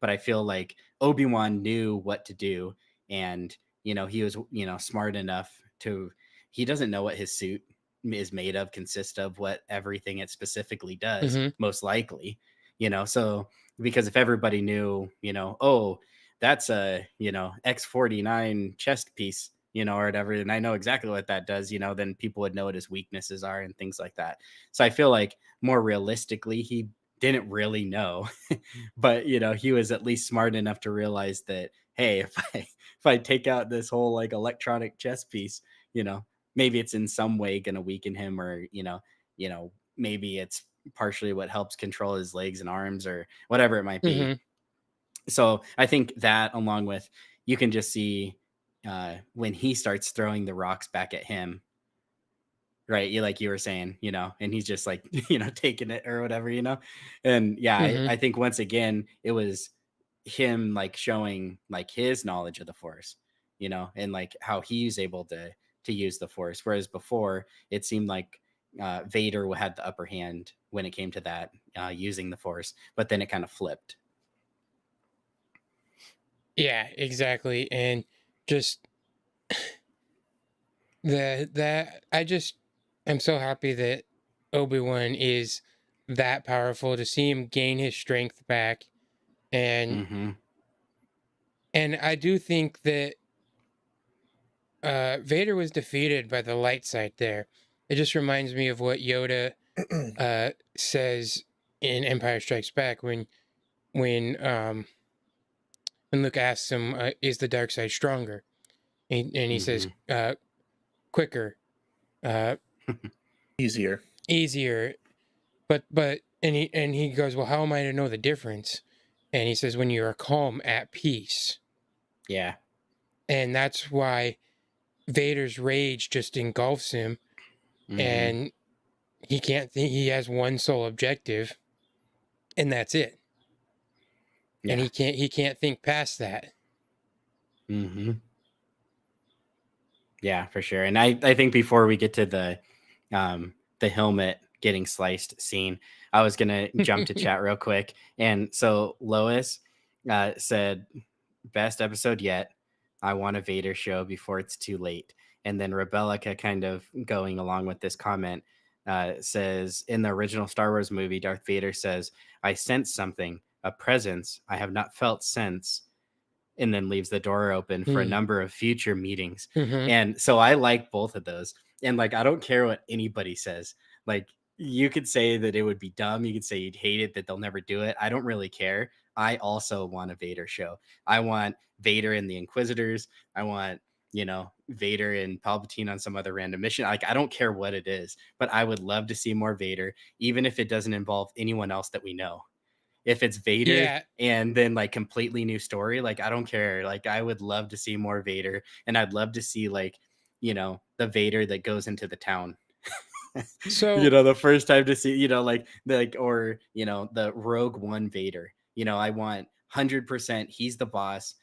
But I feel like Obi-Wan knew what to do, and he was, smart enough to he doesn't know what his suit is made of, consist of, what everything it specifically does, Hmm. most likely, so because if everybody knew, oh, that's a, X-49 chest piece, or whatever, and I know exactly what that does, then people would know what his weaknesses are and things like that. So I feel like more realistically, he didn't really know, but he was at least smart enough to realize that, hey, if I take out this whole like electronic chess piece, you know, maybe it's in some way going to weaken him, or maybe it's partially what helps control his legs and arms or whatever it might be. Hmm. So I think that, along with, you can just see when he starts throwing the rocks back at him, right? You, like you were saying, and he's just like, taking it or whatever, and yeah, I Hmm. think once again it was him like showing like his knowledge of the force, and like how he's able to use the force, whereas before it seemed like Vader had the upper hand when it came to that, using the force, but then it kind of flipped. Yeah, exactly. And just that I just am so happy that Obi-Wan is that powerful, to see him gain his strength back. and Hmm. and I do think that Vader was defeated by the light side there. It just reminds me of what Yoda says in Empire Strikes Back when um when Luke asks him, "Is the dark side stronger?" And he says, Hmm. "Quicker, uh, Easier. easier." And he goes, "Well, how am I to know the difference?" And he says, "When you are calm, at peace." Yeah. And that's why Vader's rage just engulfs him, Hmm. and he can't think. He has one sole objective, and that's it. And Yeah. he can't think past that. Hmm. Yeah, for sure. And I think before we get to the helmet getting sliced scene, I was gonna jump to chat real quick. And so Lois said, "Best episode yet. I want a Vader show before it's too late." And then Rebellica, kind of going along with this comment, says, "In the original Star Wars movie, Darth Vader says, 'I sense something, a presence I have not felt since,' and then leaves the door open for a Mm. number of future meetings." Hmm. And so I like both of those. And like, I don't care what anybody says. Like, you could say that it would be dumb. You could say you'd hate it, that they'll never do it. I don't really care. I also want a Vader show. I want Vader and the Inquisitors. I want, Vader and Palpatine on some other random mission. Like, I don't care what it is, but I would love to see more Vader, even if it doesn't involve anyone else that we know. If it's Vader Yeah, and then like completely new story, like I don't care. Like, I would love to see more Vader, and I'd love to see like, the Vader that goes into the town. so The first time to see, like, or the Rogue One Vader. I want 100% he's the boss,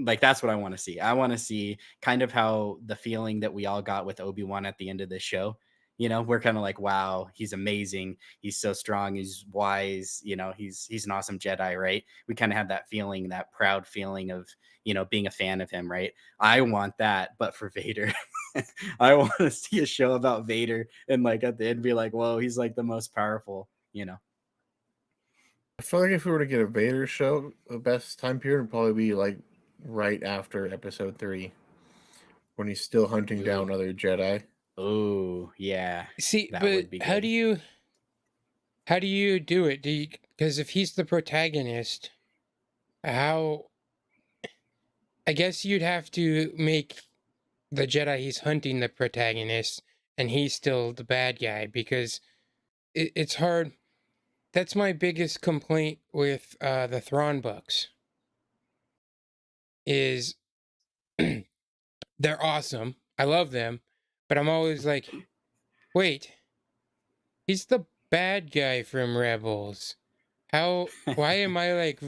like that's what I want to see. I want to see kind of how the feeling that we all got with Obi-Wan at the end of this show. We're kind of like, wow, he's amazing. He's so strong. He's wise. He's an awesome Jedi, right? We kind of have that feeling, that proud feeling of, being a fan of him, right? I want that, but for Vader. I want to see a show about Vader and like at the end be like, whoa, he's like the most powerful. I feel like if we were to get a Vader show, the best time period would probably be like right after episode 3, when he's still hunting Ooh. down other Jedi. Oh, yeah. See, That but would be good. how do you do it? Because if he's the protagonist, how I guess you'd have to make the Jedi he's hunting the protagonist and he's still the bad guy because it's hard. That's my biggest complaint with the Thrawn books is they're awesome. I love them, but I'm always like, wait, he's the bad guy from Rebels. Why am I like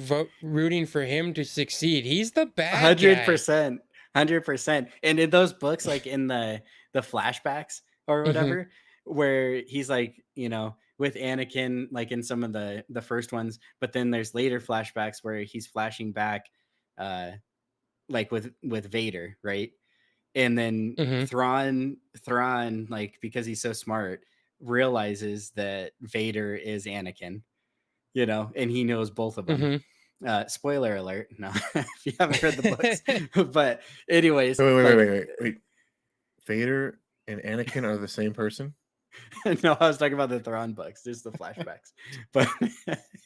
rooting for him to succeed? He's the bad guy. 100%. 100%. And in those books, like in the flashbacks or Hmm. whatever, where he's like, with Anakin, like in some of the first ones, but then there's later flashbacks where he's flashing back, uh, like with Vader, right? And then Hmm. Thrawn, like because he's so smart, realizes that Vader is Anakin, and he knows both of them. Hmm. Spoiler alert, no, if you haven't read the books. But anyways, Wait, wait, wait, like, wait, wait, wait. Vader and Anakin are the same person? no, I was talking about the Thrawn books, just the flashbacks. But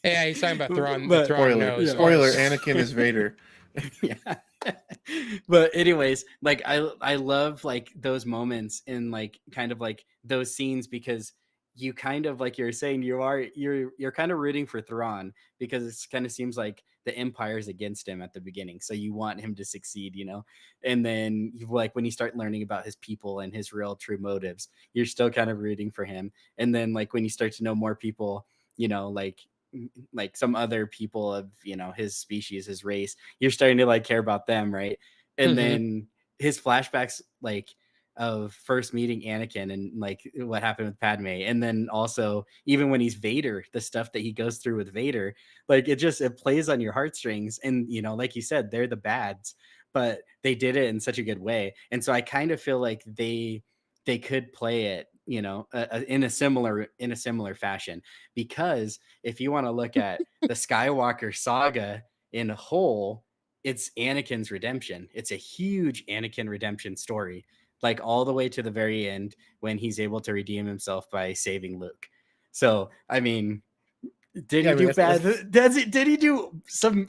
Yeah, he's talking about Thrawn. The but Thrawn Spoiler. knows. yeah. Or Spoiler, Anakin is Vader. Yeah. But anyways, like I love like those moments in like kind of like those scenes because you kind of like you're saying you're kind of rooting for Thrawn because it kind of seems like the Empire's against him at the beginning. So you want him to succeed. And then like when you start learning about his people and his real true motives, you're still kind of rooting for him. And then like when you start to know more people, like some other people of his species, his race, you're starting to like care about them, right? And hmm. then his flashbacks like of first meeting Anakin and like what happened with Padme, and then also even when he's Vader, the stuff that he goes through with Vader, like it plays on your heartstrings. And like you said, they're the bads, but they did it in such a good way. And so I kind of feel like they could play it in a similar fashion, because if you want to look at the Skywalker saga in a whole, it's Anakin's redemption. It's a huge Anakin redemption story, like all the way to the very end when he's able to redeem himself by saving Luke. So, I mean, did Yeah, he I mean, do bad? Did he do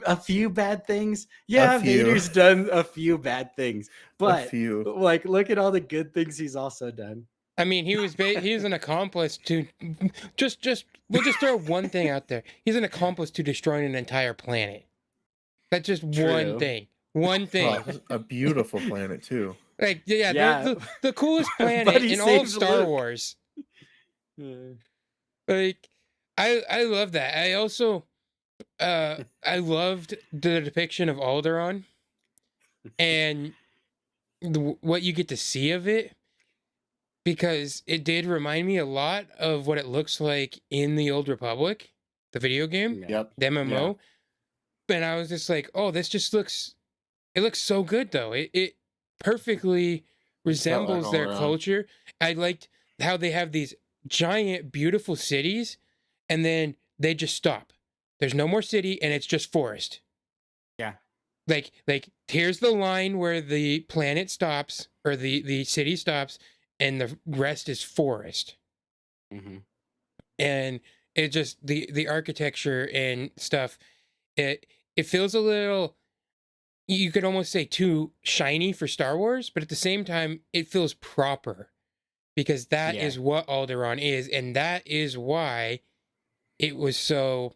a few bad things? a Yeah, few. Vader's done a few bad things, A but few. like, look at all the good things he's also done. I mean, he's an accomplice to just we'll just throw one thing out there. He's an accomplice to destroying an entire planet. That's just one True. thing. One Well, thing. a beautiful planet, too. Like yeah, Yeah, the coolest but planet he in all of saves Star Luke. Wars. Like I love that. I also I loved the depiction of Alderaan and what you get to see of it because it did remind me a lot of what it looks like in the Old Republic, the video game, Yeah. Yep. the Yeah. MMO. And I was just like, oh, this just looks it looks so good though. It perfectly Just felt like resembles all their around. culture. I liked how they have these giant, beautiful cities, and then they just stop. There's no more city, and it's just forest. Yeah. Like here's the line where the planet stops or the city stops, and the rest is forest. Hmm. And it just the architecture and stuff. It it feels a little you could almost say too shiny for Star Wars, but at the same time, it feels proper because that Yeah. is what Alderaan is, and that is why it was so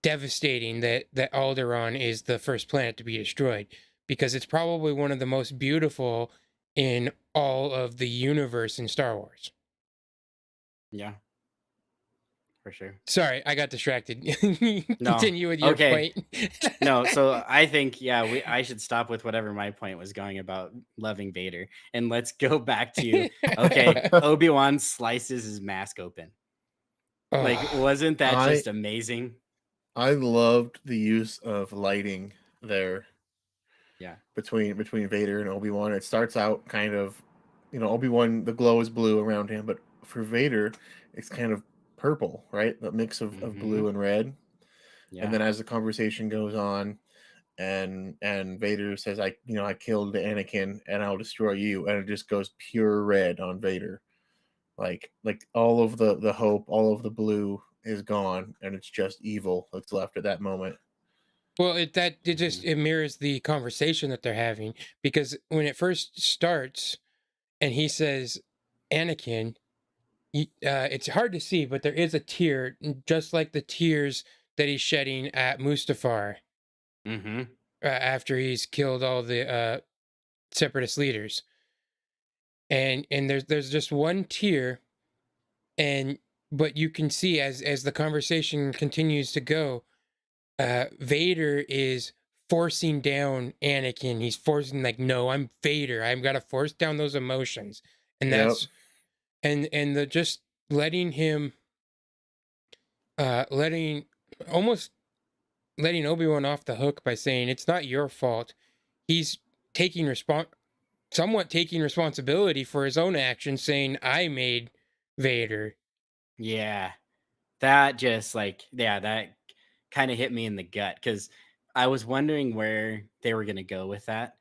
devastating that Alderaan is the first planet to be destroyed because it's probably one of the most beautiful in all of the universe in Star Wars. Yeah. For sure. Sorry, I got distracted. No. Continue with your Okay. point. No, so I think I should stop with whatever my point was going about loving Vader, and let's go back to okay, Obi-Wan slices his mask open. Like, Oh, wasn't that I just amazing? I loved the use of lighting there Yeah. between Vader and Obi-Wan. It starts out kind of, Obi-Wan, the glow is blue around him, but for Vader, it's kind of purple, right? The mix of Hmm. blue and red. And Yeah. then as the conversation goes on, and Vader says, I killed Anakin and I'll destroy you, and it just goes pure red on Vader. Like all of the hope, all of the blue is gone, and it's just evil that's left at that moment. Well, it just Mhm. it mirrors the conversation that they're having, because when it first starts and he says, "Anakin," it's hard to see, but there is a tear, just like the tears that he's shedding at Mustafar Mhm. after he's killed all the separatist leaders, and there's just one tear, and but you can see as the conversation continues to go, Vader is forcing down Anakin. He's forcing, like, no, I'm Vader. I've got to force down those emotions, and Yep. that's and the just letting him, letting almost letting Obi-Wan off the hook by saying it's not your fault. He's taking somewhat taking responsibility for his own actions, saying I made Vader. Yeah. That just like yeah, that kind of hit me in the gut because I was wondering where they were gonna go with that,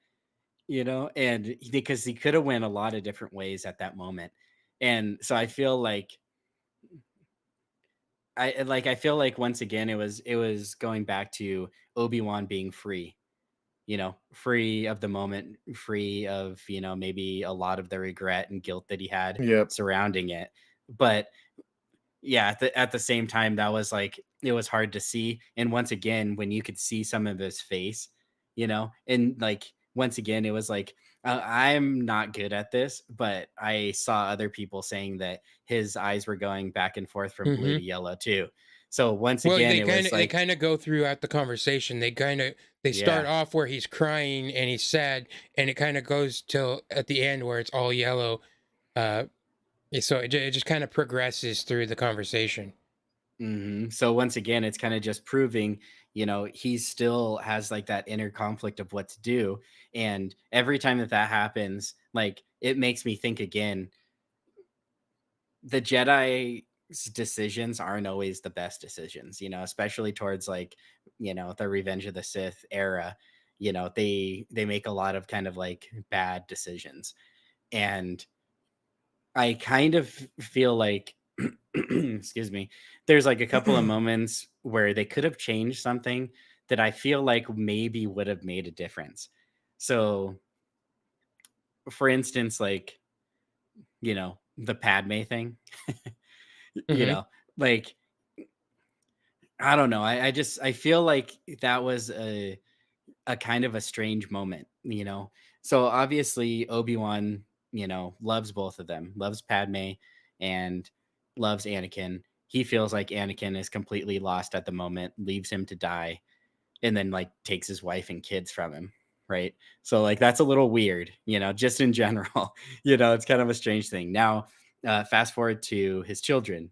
because he could have went a lot of different ways at that moment. And so I feel like I feel like once again it was going back to Obi-Wan being free, free of the moment, free of, maybe a lot of the regret and guilt that he had Yep. surrounding it. But yeah, at the same time, that was like it was hard to see, and once again, when you could see some of his face, and, like, once again, it was like, I'm not good at this, but I saw other people saying that his eyes were going back and forth from blue to Hmm. yellow too. So, once Well, again, they it kind was of they like kind of go throughout the conversation. They start yeah. off where he's crying and he's sad, and it kind of goes till at the end where it's all yellow. Uh, so it just kind of progresses through the conversation. So once again, it's kind of just proving, he still has like that inner conflict of what to do. And every time that that happens, like it makes me think again, the Jedi's decisions aren't always the best decisions, especially towards like, the Revenge of the Sith era. They make a lot of kind of like bad decisions. And I kind of feel like excuse me, there's like a couple of moments where they could have changed something that I feel like maybe would have made a difference. So, for instance, like, the Padme thing, you Hmm. know, like I don't know. I feel like that was a kind of a strange moment. So obviously Obi-Wan, loves both of them, loves Padme and loves Anakin. He feels like Anakin is completely lost at the moment, leaves him to die, and then like takes his wife and kids from him. Right. So like that's a little weird, just in general. It's kind of a strange thing. Now, fast forward to his children.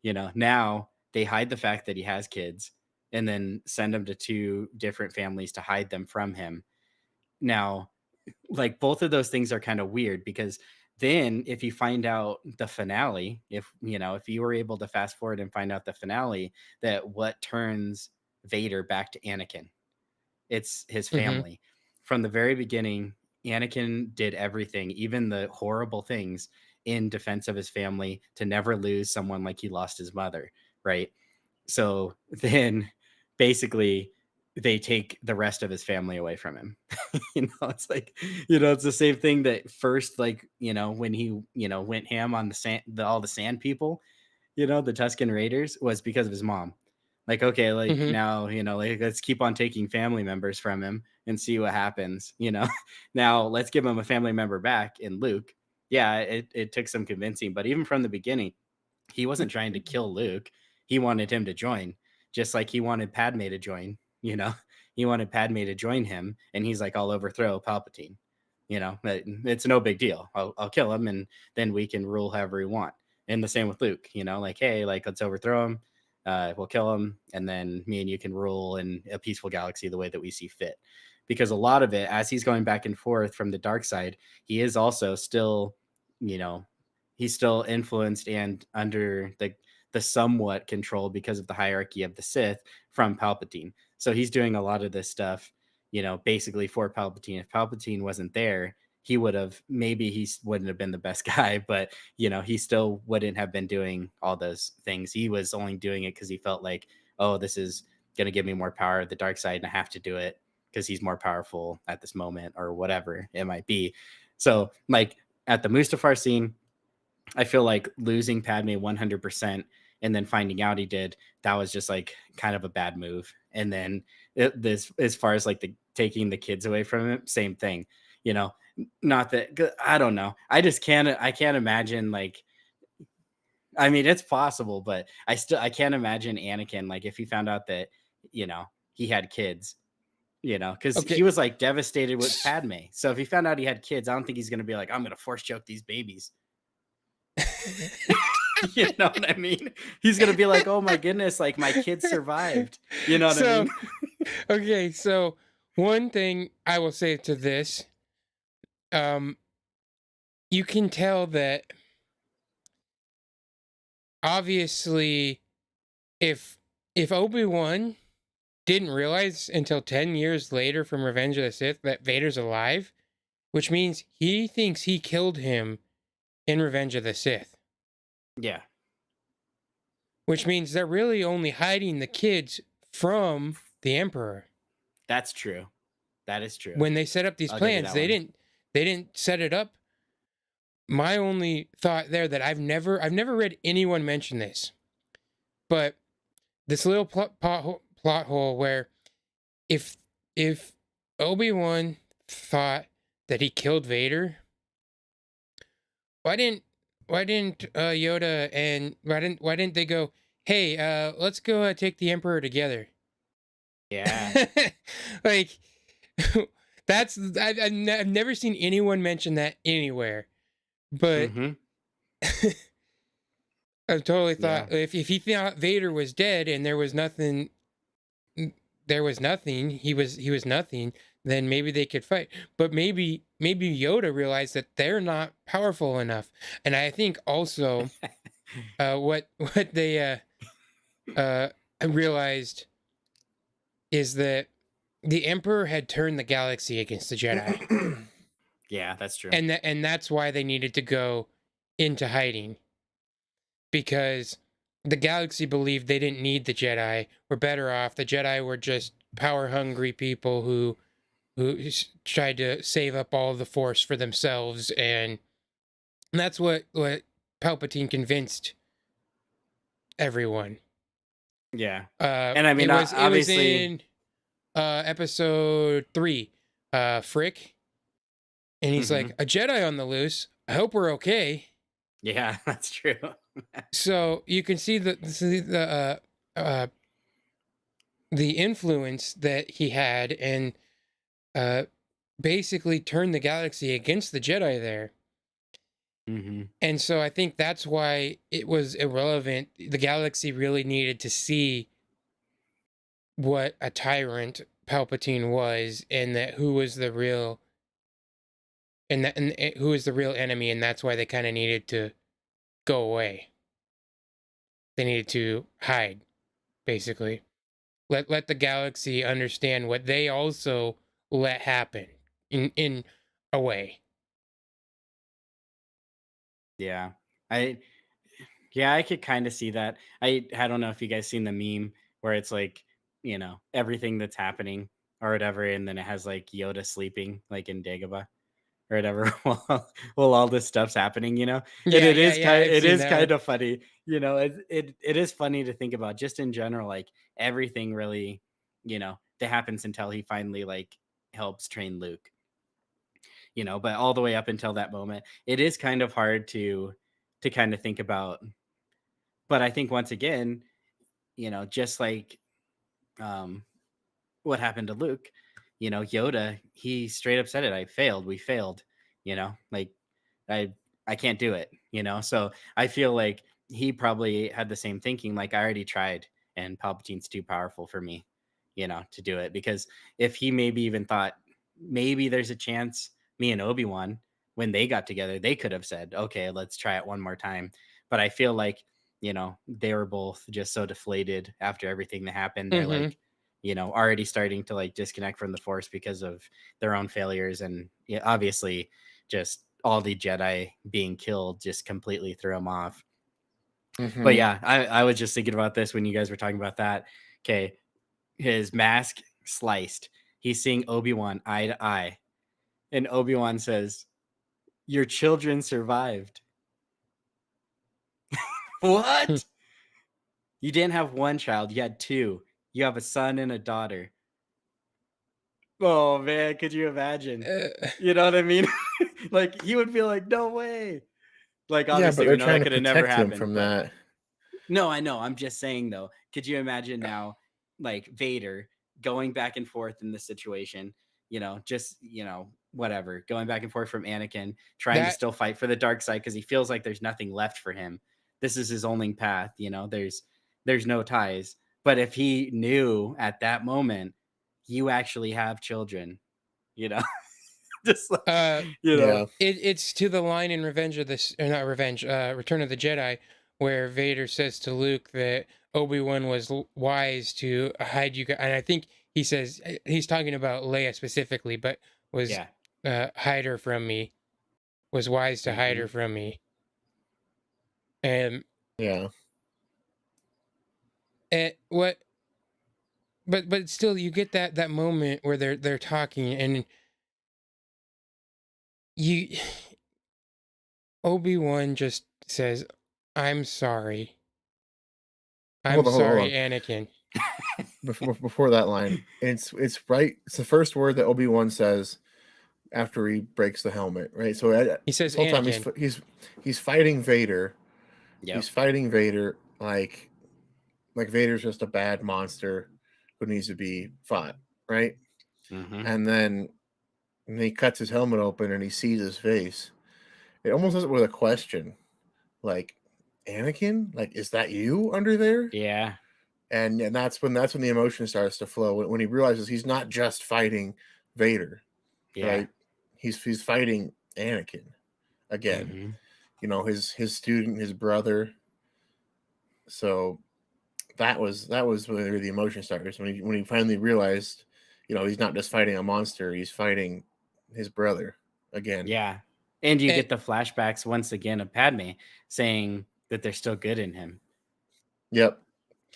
Now they hide the fact that he has kids and then send them to two different families to hide them from him. Now, like both of those things are kind of weird because then if you find out the finale, if you were able to fast forward and find out the finale, that what turns Vader back to Anakin, it's his Hmm. family. From the very beginning, Anakin did everything, even the horrible things, in defense of his family to never lose someone like he lost his mother, right? So then basically they take the rest of his family away from him. It's like, it's the same thing that first, like, when he, went ham on the sand, all the sand people, the Tuscan Raiders, was because of his mom. Like, okay, like Hmm. now, like let's keep on taking family members from him and see what happens. Now let's give him a family member back in Luke. Yeah, it took some convincing, but even from the beginning, he wasn't trying to kill Luke. He wanted him to join, just like he wanted Padme to join, you know. He wanted Padme to join him, and he's like, "I'll overthrow Palpatine." But it's no big deal. I'll kill him, and then we can rule however we want. And the same with Luke, like, hey, like let's overthrow him. We'll kill him, and then me and you can rule in a peaceful galaxy the way that we see fit. Because a lot of it, as he's going back and forth from the dark side, he is also still, you know, he's still influenced and under the somewhat control because of the hierarchy of the Sith from Palpatine. So he's doing a lot of this stuff basically for Palpatine. If Palpatine wasn't there, he would have maybe wouldn't have been the best guy, but he still wouldn't have been doing all those things. He was only doing it because he felt like, oh, this is gonna give me more power, the dark side, and I have to do it because he's more powerful at this moment or whatever it might be. So like at the Mustafar scene, I feel like losing Padme 100% and then finding out he did, that was just like kind of a bad move. And then this, as far as like the taking the kids away from him, same thing, you know, not that I don't know. I can't imagine like, I mean, it's possible, but I can't imagine Anakin, like if he found out that, he had kids, because Okay. he was like devastated with Padme. So if he found out he had kids, I don't think he's going to be like, I'm going to force choke these babies. You know what I mean? He's gonna be like, "Oh my goodness, like my kids survived." You know what I mean? Okay, so one thing I will say to this, um, you can tell that obviously if Obi-Wan didn't realize until 10 years later from Revenge of the Sith that Vader's alive, which means he thinks he killed him in Revenge of the Sith. Yeah, Which means they're really only hiding the kids from the Emperor. that's true. That is true. When they set up these I'll give you plans, that one. they didn't set it up. My only thought there that I've never read anyone mention this, but this little plot hole where if Obi-Wan thought that he killed Vader, why didn't Yoda and why didn't they go, hey, let's go take the Emperor together? Yeah. Like I've never seen anyone mention that anywhere, but Mhm. I've totally thought Yeah. if he thought Vader was dead and there was nothing, he was nothing, then maybe they could fight. But maybe Yoda realized that they're not powerful enough, and I think also what they realized is that the Emperor had turned the galaxy against the Jedi, Yeah, that's true. and that's why they needed to go into hiding, because the galaxy believed they didn't need the Jedi, were better off. The Jedi were just power hungry people who tried to save up all the Force for themselves, and that's what Palpatine convinced everyone. Yeah. And I mean, It was obviously, in episode 3, Frick, and he's like, mhm. a Jedi on the loose. I hope we're okay. Yeah, that's true. So you can see the influence that he had, and basically turned the galaxy against the Jedi there. Mhm. And so I think that's why it was irrelevant. The galaxy really needed to see what a tyrant Palpatine was, and that who was the real and who was the real enemy, and that's why they kind of needed to go away. They needed to hide, basically. Let the galaxy understand what they also let happen in a way. Yeah. I Yeah, I could kind of see that. I don't know if you guys seen the meme where it's like, everything that's happening or whatever, and then it has like Yoda sleeping like in Dagobah or whatever while all this stuff's happening, and Yeah, yeah, yeah. I've it seen is that one. kind of funny, it is funny to think about just in general, like everything really, that happens until he finally like helps train Luke, but all the way up until that moment, it is kind of hard to kind of think about. But I think once again, just like um what happened to Luke, Yoda, he straight up said it. I failed. We failed. Like I I can't do it, So I feel like he probably had the same thinking, like I already tried and Palpatine's too powerful for me, to do it. Because if he maybe even thought maybe there's a chance me and Obi-Wan, when they got together, they could have said, okay, let's try it one more time. But I feel like, they were both just so deflated after everything that happened. They're Mm-hmm. like, already starting to like disconnect from the Force because of their own failures, and yeah, obviously, just all the Jedi being killed just completely threw him off. But Hmm. yeah, I was just thinking about this when you guys were talking about that. Okay, his mask sliced. He's seeing Obi-Wan eye to eye, and Obi-Wan says, "Your children survived." What? You didn't have one child, you had two. You have a son and a daughter. Oh man, could you imagine? Uh, You know what I mean? Like he would be like, "No way." Like Yeah, but obviously we they're know trying that to could have never protect him happened, from but that. no, I know. I'm just saying though. Could you imagine now, like Vader going back and forth in this situation? Just whatever, going back and forth from Anakin, trying to that still fight for the dark side because he feels like there's nothing left for him. This is his only path. There's no ties. But if he knew at that moment, you actually have children, you know, just like uh you know, Yeah. it's to the line in Revenge of this, or not Revenge, Return of the Jedi, where Vader says to Luke that Obi-Wan was wise to hide you guys, and I think he says he's talking about Leia specifically, but was yeah. hide her from me, was wise to hide Hmm. her from me. And Yeah. what, but still you get that moment where they're talking, and you Obi-Wan just says, "I'm sorry. I'm Hold sorry, on. Anakin." Before that line, it's right. It's the first word that Obi-Wan says after he breaks the helmet, right? So He this says, whole time "Anakin." he's fighting Vader. He's Yep. fighting Vader like Vader's just a bad monster who needs to be fought, right? Hmm. And then when he cuts his helmet open and he sees his face, it almost does it with a question, like, Anakin, like, is that you under there? Yeah. And that's when the emotion starts to flow when he realizes he's not just fighting Vader, Yeah. right? He's fighting Anakin again. Hmm. His student, his brother. So that was where the emotion starts when he finally realized, he's not just fighting a monster, he's fighting his brother again. Yeah. And you And, get the flashbacks once again of Padme saying that they're still good in him. Yep.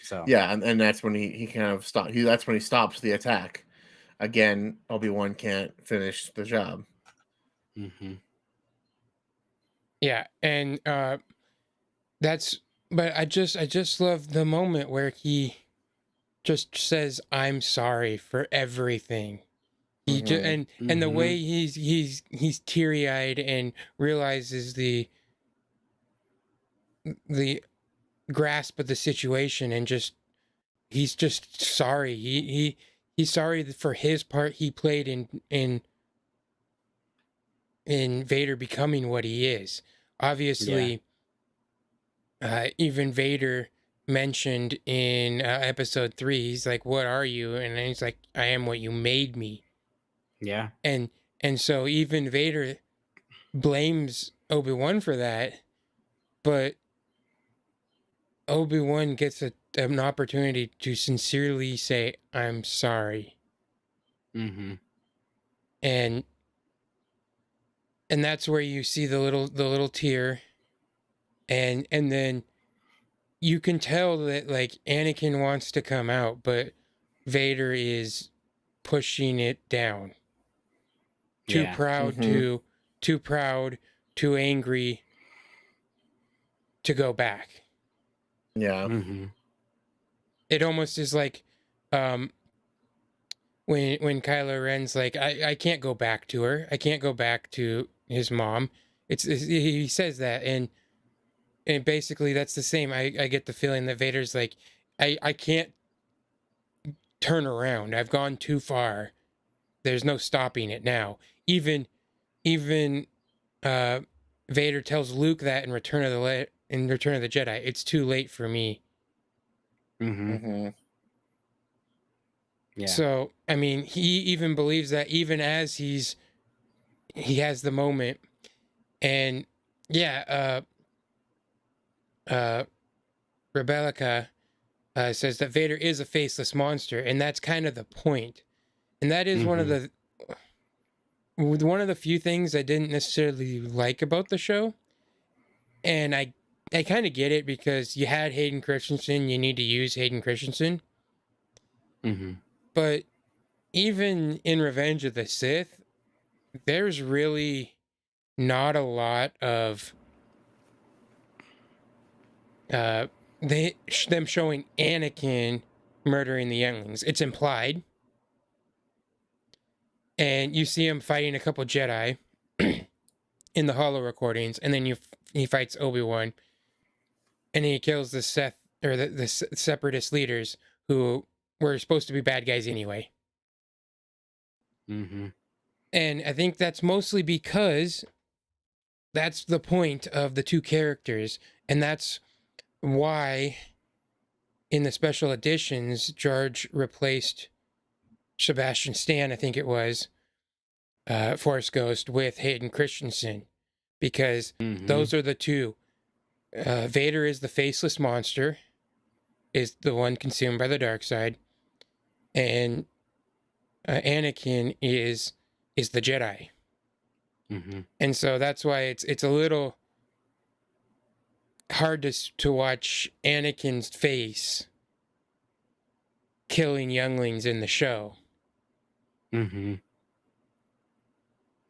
So, Yeah, and that's when he kind of that's when he stops the attack. Again, Obi-Wan can't finish the job. hmm, yeah, and that's but I just love the moment where he just says, "I'm sorry for everything." Hmm. And the hmm, way he's teary-eyed and realizes the grasp of the situation, and just he's just sorry. He's sorry for his part he played in Vader becoming what he is. yeah, Obviously, even Vader mentioned in episode 3, he's like, "What are you?" And then he's like, "I am what you made me." yeah, And so even Vader blames Obi-Wan for that, but Obi-Wan gets an opportunity to sincerely say, "I'm sorry." hmm, And that's where you see the little tear, and then you can tell that like Anakin wants to come out, but Vader is pushing it down. Too yeah, proud Hmm. to too proud, too angry to go back. Yeah. hmm, It almost is like um when Kylo Ren's like, I can't go back to her. I can't go back to his mom. He says that, and basically that's the same. I get the feeling that Vader's like, I can't turn around. I've gone too far. There's no stopping it now. Even uh Vader tells Luke that in Return of the Jedi. It's too late for me. hmm, Hmm. yeah, So, I mean, he even believes that even as he has the moment. And yeah, uh Rebellica, says that Vader is a faceless monster, and that's kind of the point. And that is Mm-hmm. one of the few things I didn't necessarily like about the show. And I kind of get it because you had Hayden Christensen, you need to use Hayden Christensen. Mm-hmm. But even in Revenge of the Sith, there's really not a lot of them showing Anakin murdering the younglings. It's implied, and you see him fighting a couple Jedi in the Hollow recordings, and then he fights Obi-Wan, and he kills the Seth or the Separatist leaders who were supposed to be bad guys anyway. Mm-hmm. And I think that's mostly because that's the point of the two characters, and that's why in the special editions George replaced Sebastian Stan, I think it was, Force Ghost, with Hayden Christensen, because Mm-hmm. those are the two. Vader is the faceless monster, is the one consumed by the dark side, and Anakin is the Jedi. Mm-hmm. And so that's why it's a little hard to watch Anakin's face killing younglings in the show. Mm-hmm.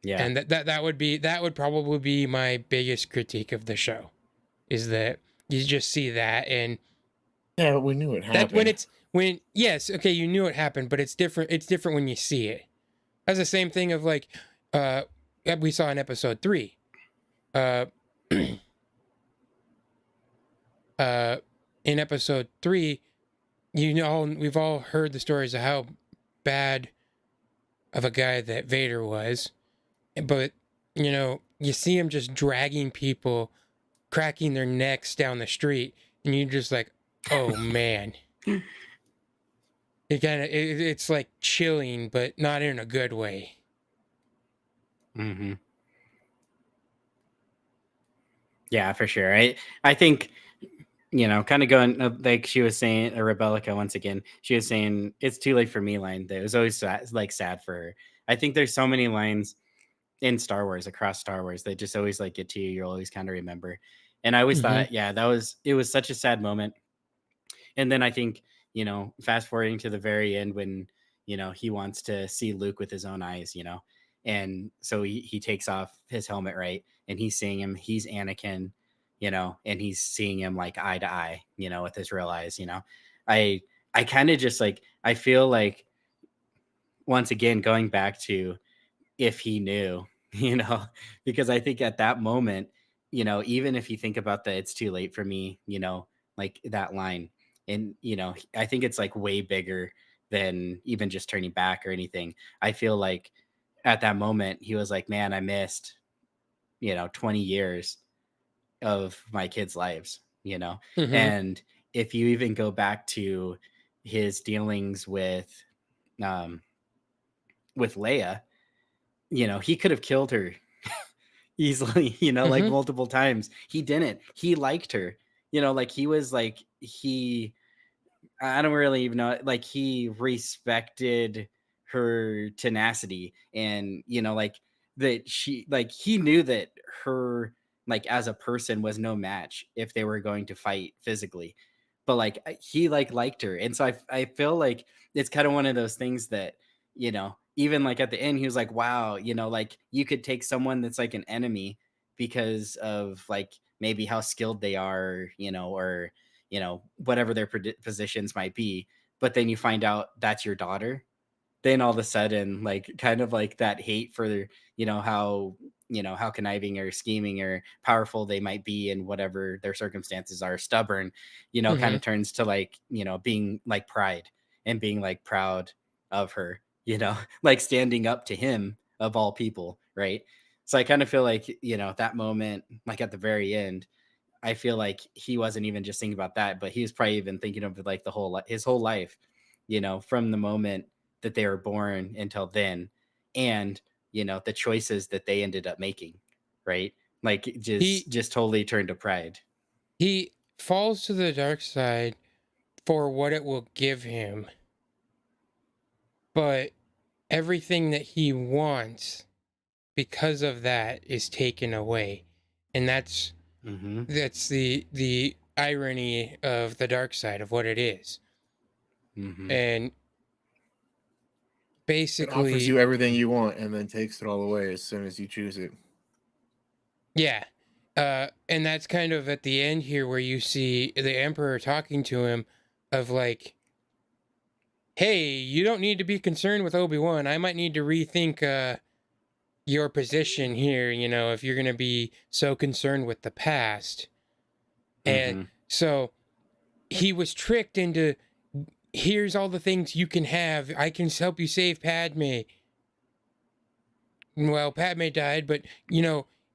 Yeah. And that would probably be my biggest critique of the show, is that you just see that, and Yeah, but we knew it that happened. when yes, okay, you knew it happened, but it's different when you see it. That's the same thing of like we saw in episode 3. Uh in episode 3, we've all heard the stories of how bad of a guy that Vader was, but you see him just dragging people, cracking their necks down the street, and you're just like, oh man. It's like chilling, but not in a good way. Mm-hmm. Yeah, for sure. I think, kind of going like she was saying, Rebecca once again, she was saying it's too late for me line. That was always sad for her. I think there's so many lines in Star Wars, across Star Wars, that just always like get to you. You'll always kind of remember. And I always Mm-hmm. thought, yeah, it was such a sad moment. And then I think, fast forwarding to the very end when, he wants to see Luke with his own eyes, and so he takes off his helmet, right? And he's seeing him, he's Anakin, and he's seeing him like eye to eye, with his real eyes, I I kind of just like I feel like once again going back to if he knew, because I think at that moment, even if you think about that, it's too late for me, like that line. And, I think it's like way bigger than even just turning back or anything. I feel like at that moment, he was like, man, I missed, 20 years of my kids' lives, Mm-hmm. and if you even go back to his dealings um, with Leia, he could have killed her easily, like Mm-hmm. multiple times. He didn't. He liked her. Like he was like I don't really even know, like he respected her tenacity, and like that she like he knew that her, like as a person, was no match if they were going to fight physically. But like he like liked her. And so I feel like it's kind of one of those things that, even like at the end he was like, wow, like you could take someone that's like an enemy because of like maybe how skilled they are, or whatever their positions might be. But then you find out that's your daughter. Then all of a sudden, like kind of like that hate for, how, how conniving or scheming or powerful they might be and whatever their circumstances are, stubborn, kind Mm-hmm. of turns to like, being like pride and being like proud of her, like standing up to him of all people. Right. So I kind of feel like, that moment, like at the very end, I feel like he wasn't even just thinking about that, but he was probably even thinking of like his whole life, from the moment that they were born until then, and the choices that they ended up making, right? Like He just totally turned to pride. he falls to the dark side for what it will give him, but everything that he wants because of that is taken away, and that's Mm-hmm. the irony of the dark side of what it is. Mm-hmm. And It offers basically, you everything you want and then takes it all away as soon as you choose it. yeah. And that's kind of at the end here where you see the Emperor talking to him of like, hey, you don't need to be concerned with Obi-Wan. I might need to rethink your position here, if you're going to be so concerned with the past. And Mm-hmm. so he was tricked into, here's all the things you can have. I can help you save Padme. Well, Padme died, but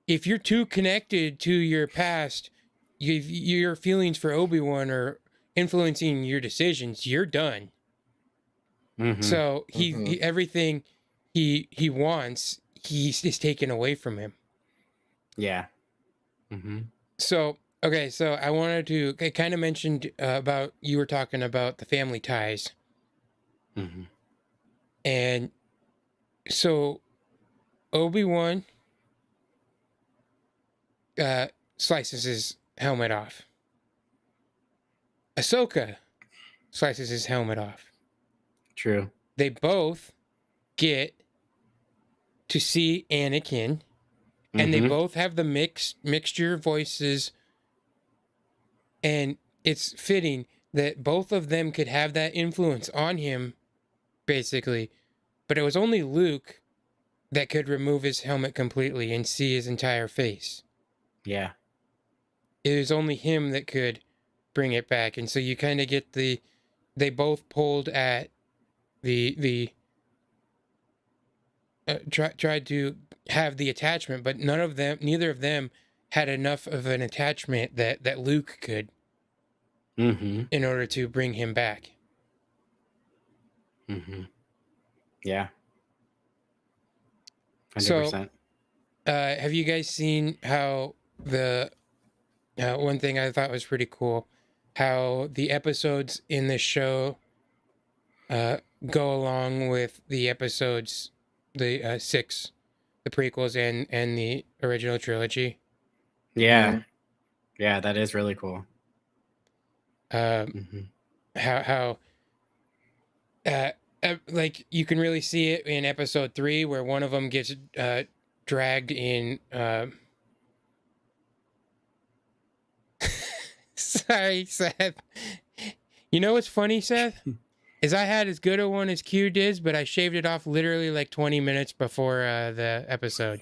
if you're too connected to your past, your feelings for Obi-Wan are influencing your decisions, you're done. Mm-hmm. So he everything he wants, is taken away from him. Yeah. Mm-hmm. So okay, so I kind of mentioned about, you were talking about the family ties, Mm-hmm. and so Obi-Wan slices his helmet off. Ahsoka slices his helmet off. True. They both get to see Anakin, and they Mm-hmm. both have the mixture of voices, and it's fitting that both of them could have that influence on him, basically. But it was only Luke that could remove his helmet completely and see his entire face. Yeah. It was only him that could bring it back, and so you kind of get they both pulled at the tried to have the attachment, but neither of them had enough of an attachment that Luke could, Mm-hmm. in order to bring him back. Mm-hmm. Yeah. So 100%. have you guys seen how the one thing I thought was pretty cool, how the episodes in this show go along with the episodes, the 6, the prequels and the original trilogy? Yeah. Yeah, that is really cool. Mm-hmm. How like you can really see it in episode 3 where one of them gets dragged in sorry, Seth. You know what's funny, Seth? Is I had as good a one as Q did, but I shaved it off literally like 20 minutes before the episode.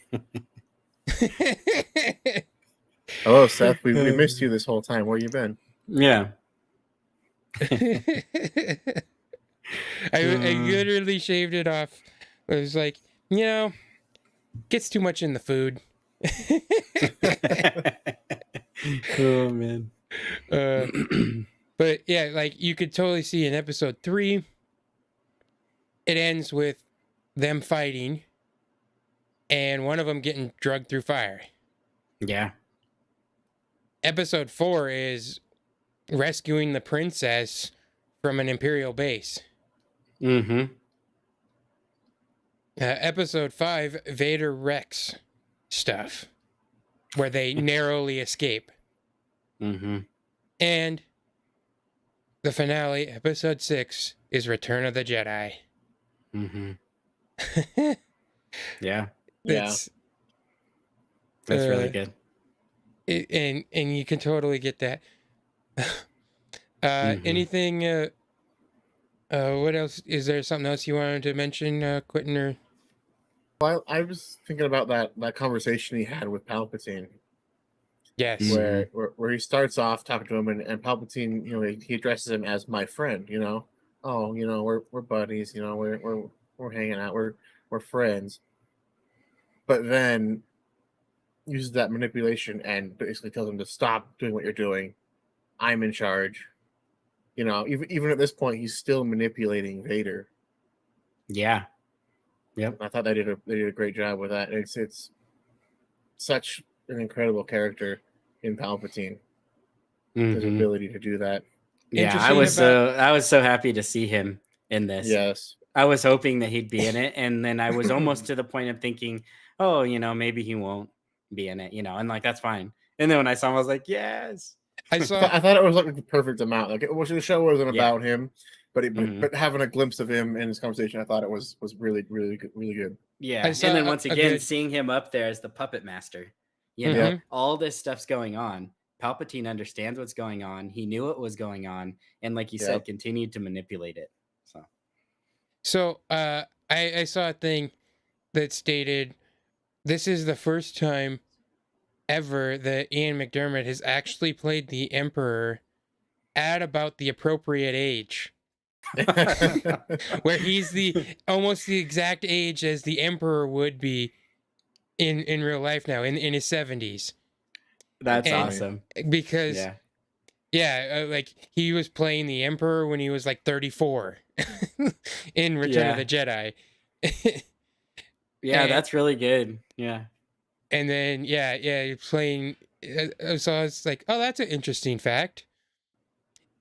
Hello, Seth. We missed you this whole time. Where you been? Yeah. I literally shaved it off. It was like, gets too much in the food. Oh man. But yeah, like you could totally see in episode 3, it ends with them fighting and one of them getting drugged through fire. Yeah. Episode 4 is rescuing the princess from an Imperial base. Mm-hmm. Episode 5, Vader wrecks stuff, where they narrowly escape. Mm-hmm. And the finale, episode 6, is Return of the Jedi. Mm-hmm. Yeah. That's really good. And you can totally get that. Anything? What else? Is there something else you wanted to mention, Quinton? Or Well, I was thinking about that conversation he had with Palpatine, yes, where he starts off talking to him, and Palpatine, he addresses him as my friend. Oh, we're buddies. We're hanging out. We're friends. But then uses that manipulation and basically tells him to stop doing what you're doing. I'm in charge. Even at this point, he's still manipulating Vader. Yeah. Yep. I thought they did a great job with that. It's such an incredible character in Palpatine. His ability to do that. Yeah, interesting about I was so happy to see him in this. Yes. I was hoping that he'd be in it, and then I was almost to the point of thinking, oh, maybe he won't be in it, and like that's fine. And then when I saw him, I was like, yes. I saw. I thought it was like the perfect amount. Like the show wasn't Yeah. about him, but Mhm. but having a glimpse of him in his conversation, I thought it was really really good, really good. Yeah. saw And then a- once a again, good- seeing him up there as the puppet master, Mhm. all this stuff's going on. Palpatine understands what's going on. He knew what was going on. And like you said, continued to manipulate it. So I saw a thing that stated this is the first time ever that Ian McDermott has actually played the Emperor at about the appropriate age, where he's almost the exact age as the Emperor would be in real life now, in his 70s. That's And awesome. Because like he was playing the Emperor when he was like 34 in Return of the Jedi. Yeah, that's really good. Yeah. And then you're playing. So I was like, oh, that's an interesting fact.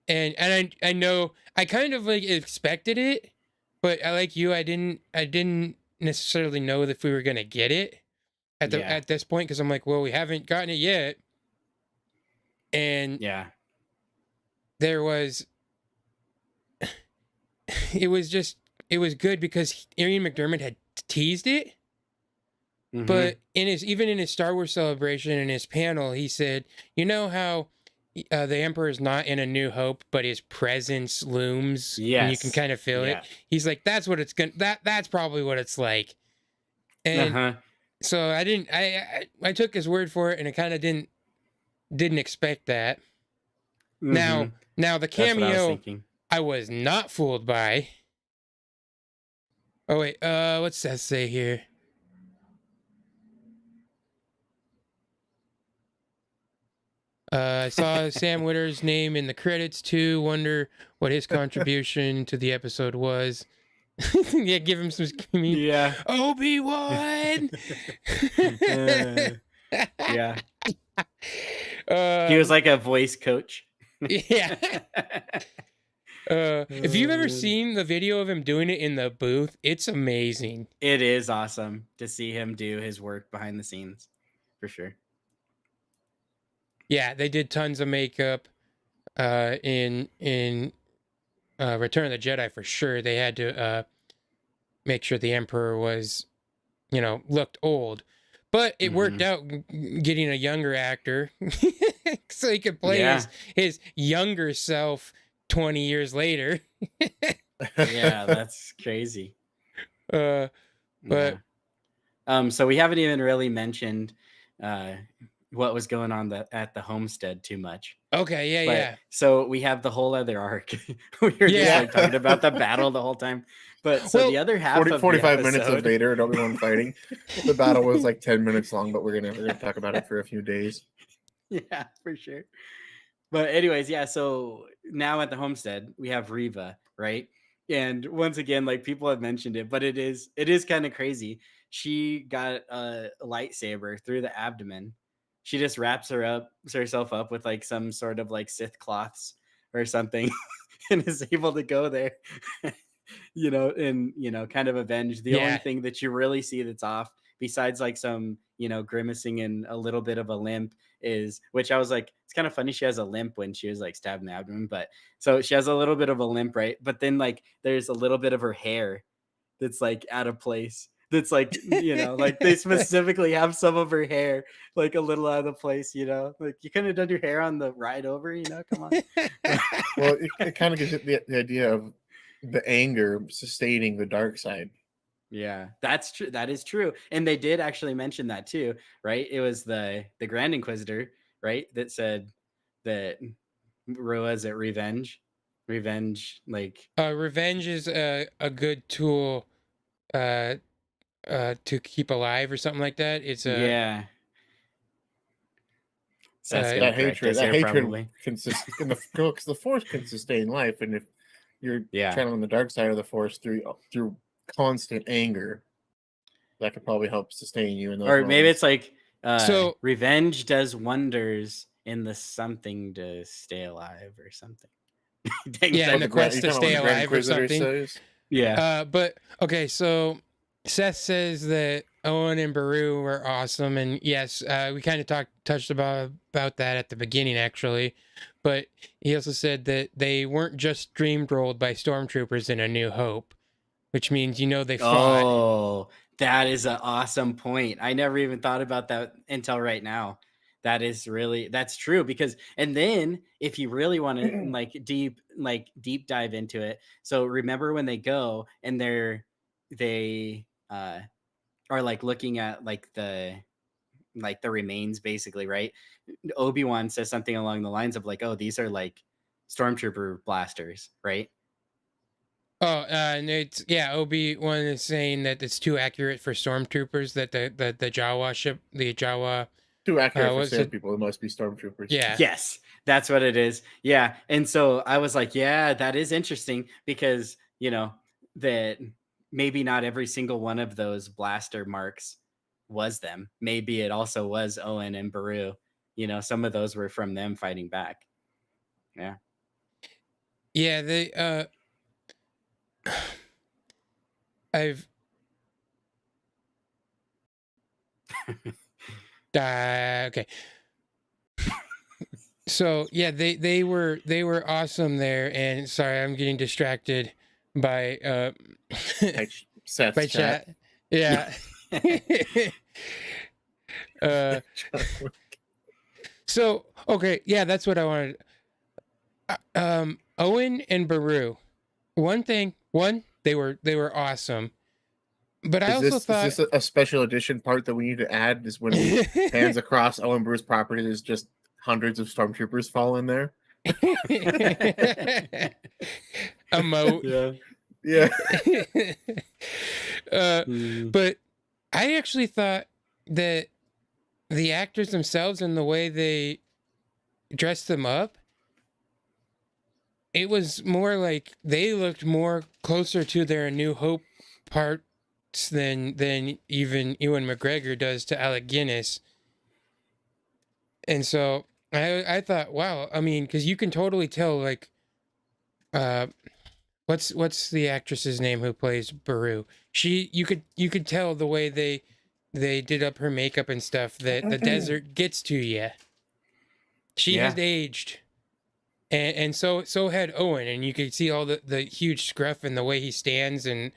And I know I kind of like expected it, but I like you, I didn't necessarily know if we were gonna get it at this point, because I'm like, well, we haven't gotten it yet. And there was it was good because Ian McDermott had teased it. Mhm. But even in his Star Wars celebration, in his panel, he said, you know how the Emperor is not in A New Hope, but his presence looms, and you can kind of feel it. He's like, that's what it's gonna. That's probably what it's like. And so I didn't. I took his word for it, and I kind of didn't expect that. Mhm. Now the That's what I was cameo, thinking. I was not fooled by. Oh wait, what's that say here? I saw Sam Witter's name in the credits too. Wonder what his contribution to the episode was. Yeah, give him some screaming. Yeah. Obi-Wan. Yeah. He was like a voice coach. Yeah. If you've ever seen the video of him doing it in the booth, it's amazing. It is awesome to see him do his work behind the scenes, for sure. Yeah, they did tons of makeup in Return of the Jedi for sure. They had to make sure the Emperor was, looked old. But it worked out getting a younger actor so he could play his younger self 20 years later. Yeah, that's crazy. But so we haven't even really mentioned what was going on at the homestead too much. Okay, yeah. So we have the whole other arc. We were just like talking about the battle the whole time. But so the other half 45 minutes of Vader and Obi-Wan fighting. The battle was like 10 minutes long, but we're gonna talk about it for a few days. Yeah, for sure. But anyways, so now at the homestead we have Reva, right? And once again, like people have mentioned it, but it is kind of crazy. She got a lightsaber through the abdomen. She just wraps herself up with like some sort of like Sith cloths or something and is able to go there, and kind of avenge. The only thing that you really see that's off, besides like some, grimacing and a little bit of a limp, is, which I was like, it's kind of funny. She has a limp when she was like stabbed in the abdomen, but so she has a little bit of a limp, right? But then like there's a little bit of her hair that's like out of place. That's like, like they specifically have some of her hair like a little out of place, like you couldn't have done your hair on the ride over, come on. Well, it kind of gives you the idea of the anger sustaining the dark side. Yeah, that's true. That is true. And they did actually mention that too, right? It was the Grand Inquisitor, right, that said that Rua's at revenge, like revenge is a good tool to keep alive or something like that. It's Seth's that hatred can sustain because the Force can sustain life, and if you're channeling the dark side of the Force through constant anger, that could probably help sustain you in those moments. Maybe it's like revenge does wonders in the something to stay alive or something. Dang, Yeah, in the quest to stay alive or something. Says? yeah. But okay, so Seth says that Owen and Baru were awesome, and yes, we kind of touched about that at the beginning, actually. But he also said that they weren't just dreamrolled by stormtroopers in A New Hope, which means they fought. Oh, that is an awesome point. I never even thought about that until right now. That's true because and then if you really want to deep dive into it. So remember when they go and they are like looking at like the remains basically, right? Obi-Wan says something along the lines of like, "Oh, these are like stormtrooper blasters," right? Oh, and Obi-Wan is saying that it's too accurate for stormtroopers. That the Jawa ship, the Jawa, Too accurate for what's sand it? people. It must be stormtroopers. Yeah, Yes, that's what it is. Yeah. And so I was like, yeah, that is interesting because, that maybe not every single one of those blaster marks was them. Maybe it also was Owen and Baru. Some of those were from them fighting back. Yeah. yeah. I've okay. So yeah, they were awesome there, and sorry, I'm getting distracted by Like Seth's by chat. chat. Yeah. So okay, yeah, that's what I wanted. Owen and Baru. One, they were awesome, but I also Is thought this a special edition part that we need to add? Is when he hands across Owen Bruce property, there's just hundreds of stormtroopers fall in there. emote. Yeah. But I actually thought that the actors themselves and the way they dressed them up, it was more like they looked more closer to their New Hope parts than even Ewan McGregor does to Alec Guinness. And so I thought, wow, I mean, because you can totally tell, like, what's the actress's name who plays Baru? You could tell the way they did up her makeup and stuff that the desert gets to you. She has aged, and so had Owen, and you could see all the huge scruff and the way he stands, and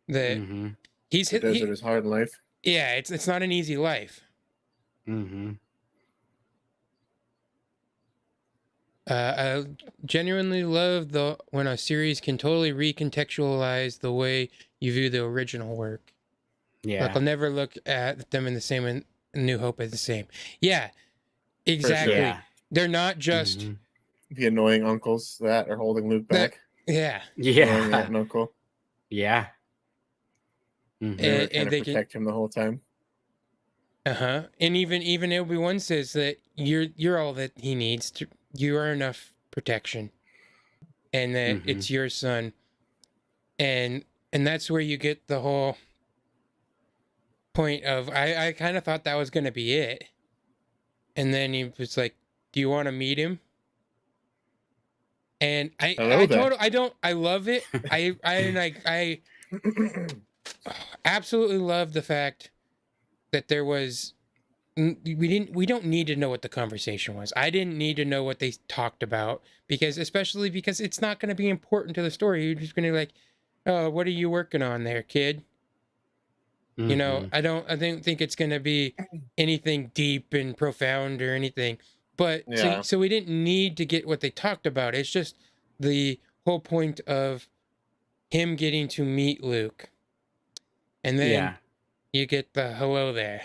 the The desert is hard life. Yeah, it's not an easy life. I genuinely love when a series can totally recontextualize the way you view the original work. Yeah. Like, I'll never look at them in the same in New Hope as the same. Yeah, exactly. Sure. Yeah. They're not just the annoying uncles that are holding Luke back. Yeah. Annoying aunt and uncle. Yeah. And they protect him the whole time. And even Obi-Wan says that you're all that he needs. You are enough protection, and that it's your son, and that's where you get the whole point of I kind of thought that was gonna be it, and then he was like, "Do you want to meet him?" And I love it. I absolutely love the fact that there was. We don't need to know what the conversation was. I didn't need to know what they talked about especially because it's not going to be important to the story. You're just going to be like, "Oh, what are you working on there, kid?" I don't think it's going to be anything deep and profound or anything. But so we didn't need to get what they talked about. It's just the whole point of him getting to meet Luke, and then you get the hello there.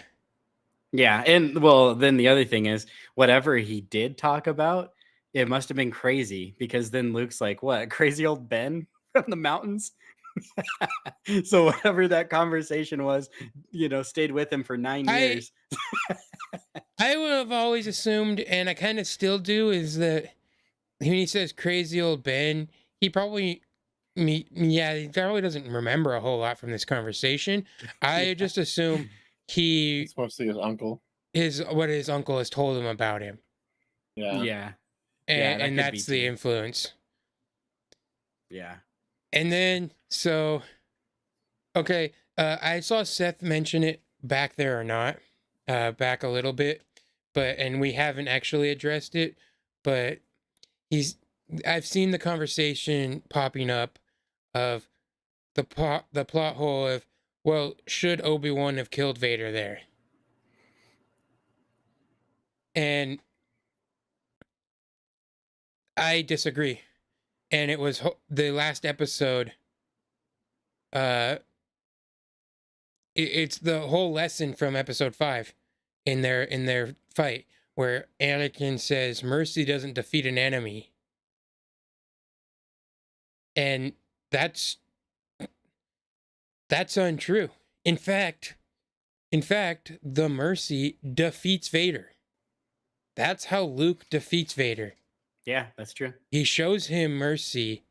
Yeah, and well, then the other thing is, whatever he did talk about, it must have been crazy because then Luke's like, "What, crazy old Ben from the mountains?" So whatever that conversation was, stayed with him for 9 years. I would have always assumed, and I kind of still do, is that when he says "crazy old Ben," he probably doesn't remember a whole lot from this conversation. I just assume it's mostly his uncle. What his uncle has told him about him. Yeah. And that's the influence. Yeah. And then okay, I saw Seth mention it back there or not, back a little bit, and we haven't actually addressed it, but he's I've seen the conversation popping up of the plot hole of, well, should Obi-Wan have killed Vader there? And I disagree. And it was the last episode. Uh, it's the whole lesson from episode 5 in their fight, where Anakin says mercy doesn't defeat an enemy, and that's untrue. In fact, the mercy defeats Vader. That's how Luke defeats Vader. Yeah, that's true. He shows him mercy.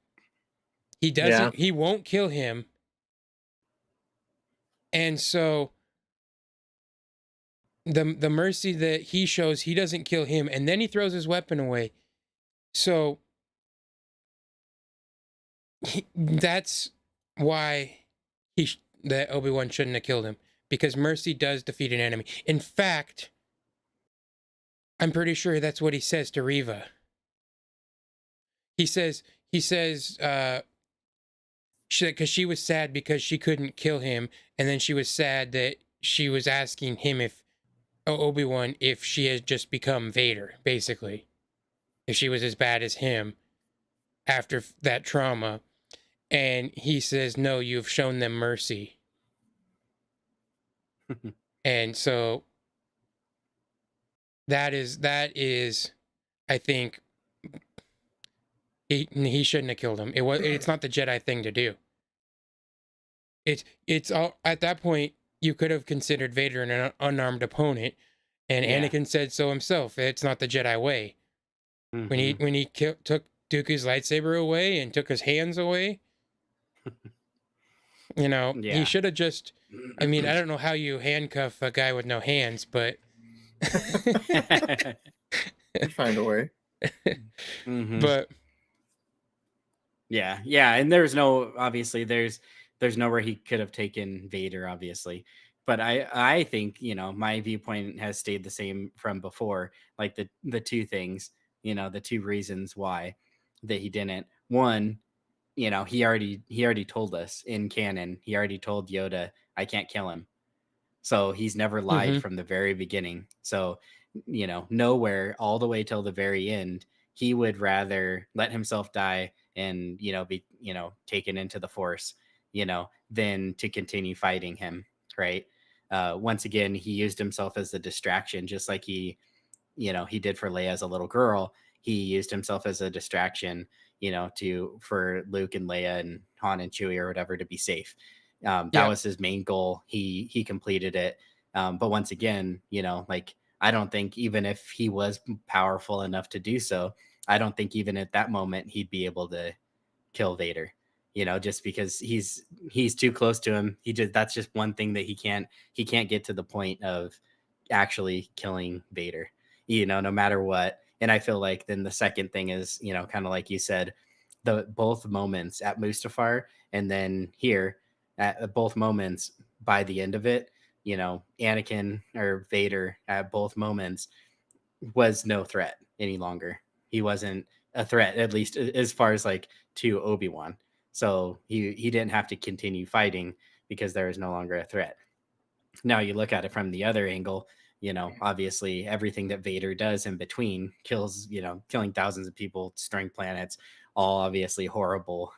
He Yeah. doesn't. He won't kill him. And so the mercy that he shows, he doesn't kill him, and then he throws his weapon away. So that's why that Obi-Wan shouldn't have killed him, because mercy does defeat an enemy. In fact, I'm pretty sure that's what he says to Reva. He says, because she was sad because she couldn't kill him, and then she was sad that she was asking him, if Obi-Wan, if she had just become Vader, basically, if she was as bad as him after that trauma. And he says, no, you've shown them mercy. And so that is, I think, he shouldn't have killed him. It's not the Jedi thing to do. It's all, at that point, you could have considered Vader an unarmed opponent, and Yeah. Anakin said so himself. It's not the Jedi way. Mhm. When he took Dooku's lightsaber away and took his hands away, Yeah. he should have just. I mean, I don't know how you handcuff a guy with no hands, but You find a way. Mhm. but Yeah, yeah, and there's nowhere he could have taken Vader, obviously. But I think, my viewpoint has stayed the same from before. Like the two things, the two reasons why that he didn't. One, he already told us in canon. He already told Yoda, I can't kill him. So he's never lied mhm. from the very beginning. So, nowhere all the way till the very end, he would rather let himself die and, be, taken into the force, than to continue fighting him. Right. Once again, he used himself as a distraction, just like he did for Leia as a little girl. He used himself as a distraction, for Luke and Leia and Han and Chewie or whatever to be safe. That Yeah. was his main goal. He completed it. But once again, like, I don't think, even if he was powerful enough to do so, I don't think even at that moment he'd be able to kill Vader. Just because he's too close to him. That's just one thing that he can't get to the point of actually killing Vader. No matter what. And I feel like then the second thing is, kind of like you said, the both moments at Mustafar and then here at both moments, by the end of it, Anakin or Vader at both moments was no threat any longer. He wasn't a threat, at least as far as like to Obi-Wan. So he didn't have to continue fighting because there was no longer a threat. Now you look at it from the other angle, obviously everything that Vader does in between kills, killing thousands of people, destroying planets, all obviously horrible,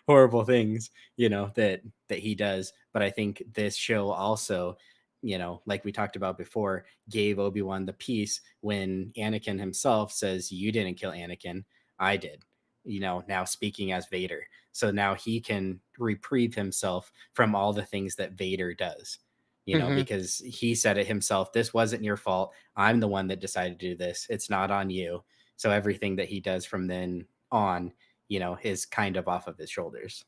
horrible things, that he does. But I think this show also, like we talked about before, gave Obi-Wan the peace when Anakin himself says, you didn't kill Anakin, I did. Now speaking as Vader. So now he can reprieve himself from all the things that Vader does, Mhm. because he said it himself. This wasn't your fault. I'm the one that decided to do this. It's not on you. So everything that he does from then on, is kind of off of his shoulders.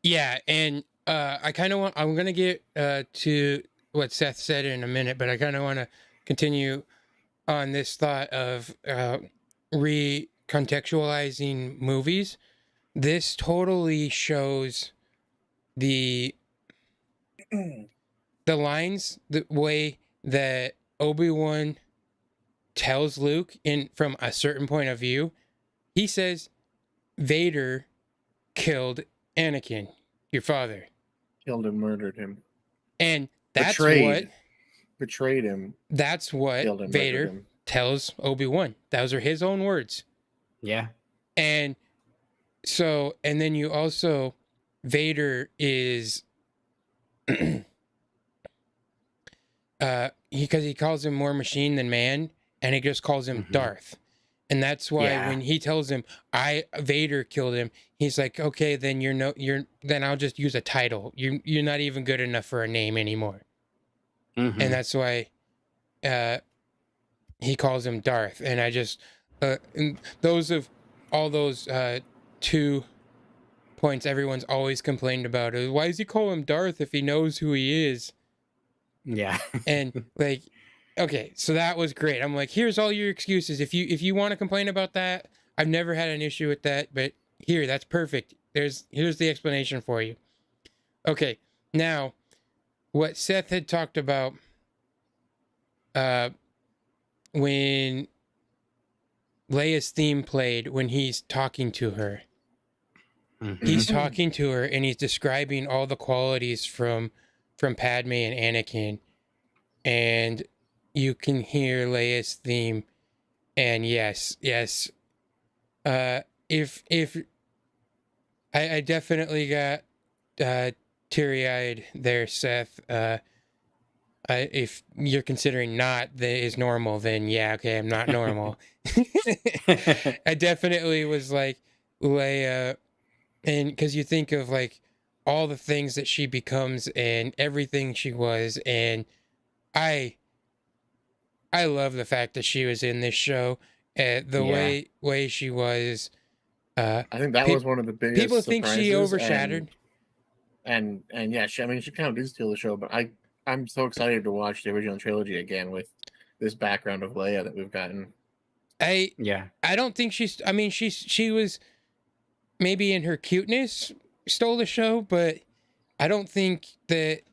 Yeah, and I'm gonna get to what Seth said in a minute, but I kind of want to continue on this thought of recontextualizing movies. this totally shows the lines, the way that Obi-Wan tells Luke from a certain point of view. He says Vader killed Anakin, your father. Killed and murdered him. And that's betrayed him. That's what Vader tells Obi-Wan. Those are his own words. Yeah. And so, and then you also, Vader is, because he calls him more machine than man, and he just calls him Darth. And that's why when he tells him, Vader killed him, he's like, okay, then then I'll just use a title. You're not even good enough for a name anymore. And that's why he calls him Darth. And I just, and all those 2 points everyone's always complained about is, why does he call him Darth if he knows who he is? Yeah. And like, okay, so that was great. I'm like, here's all your excuses. If you want to complain about that, I've never had an issue with that, but here, that's perfect. Here's the explanation for you. Okay, now, what Seth had talked about when Leia's theme played, when he's talking to her. He's talking to her and he's describing all the qualities from Padme and Anakin, and you can hear Leia's theme. And yes, if I definitely got teary-eyed there, Seth. If you're considering not that is normal, then yeah, okay, I'm not normal. I definitely was like Leia, and because you think of like all the things that she becomes and everything she was, and I love the fact that she was in this show, the way she was. I think that was one of the biggest. People think she overshadowed, and yeah, she kind of did steal the show, but I'm so excited to watch the original trilogy again with this background of Leia that we've gotten. I don't think she was maybe in her cuteness stole the show, but I don't think that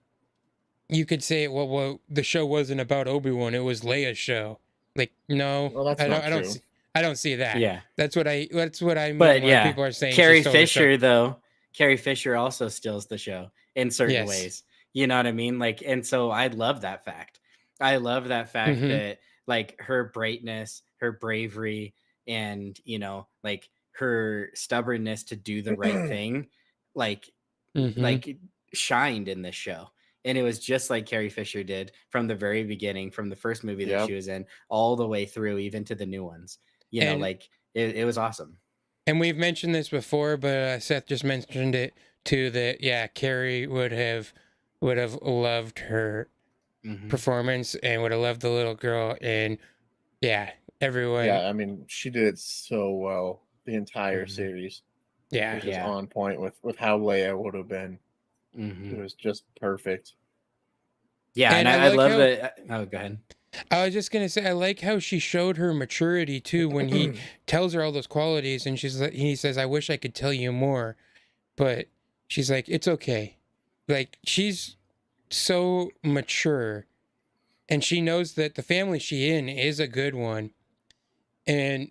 you could say, well, the show wasn't about Obi-Wan, it was Leia's show. Like, no, well, that's not true. I don't see that. Yeah, that's what I mean. But when people are saying Carrie Fisher also steals the show in certain ways. You know what I mean? Like, and so I love that fact. I love that fact that like her brightness, her bravery, and like her stubbornness to do the right thing, like shined in this show. And it was just like Carrie Fisher did from the very beginning, from the first movie that she was in, all the way through, even to the new ones. Like it was awesome. And we've mentioned this before, but Seth just mentioned it too, that Carrie would have loved her performance and would have loved the little girl, and everyone. Yeah, I mean, she did it so well the entire series. Yeah, it was on point with how Leia would have been. It was just perfect. Yeah, and I love that. Oh, go ahead. I was just gonna say, I like how she showed her maturity too when he tells her all those qualities, and he says, "I wish I could tell you more," but she's like, "It's okay." Like, she's so mature, and she knows that the family she in is a good one. And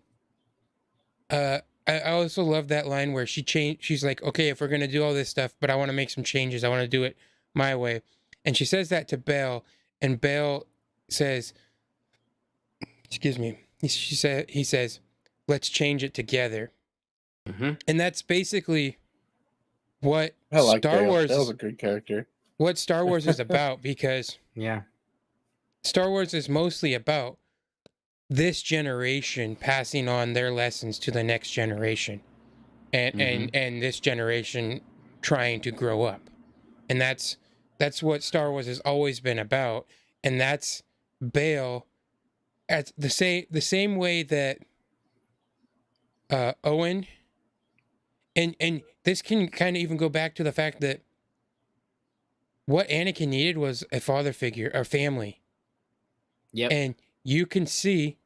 I also love that line where she's like, okay, if we're gonna do all this stuff, but I want to make some changes, I want to do it my way. And she says that to Bail, and Bail says, excuse me, he says, let's change it together. And that's basically what Star Wars. That was a good character. What Star Wars is about, because Star Wars is mostly about this generation passing on their lessons to the next generation, and this generation trying to grow up, and that's what Star Wars has always been about. And that's Bail at the same way that Owen, and this can kind of even go back to the fact that what Anakin needed was a father figure, a family. Yep. And you can see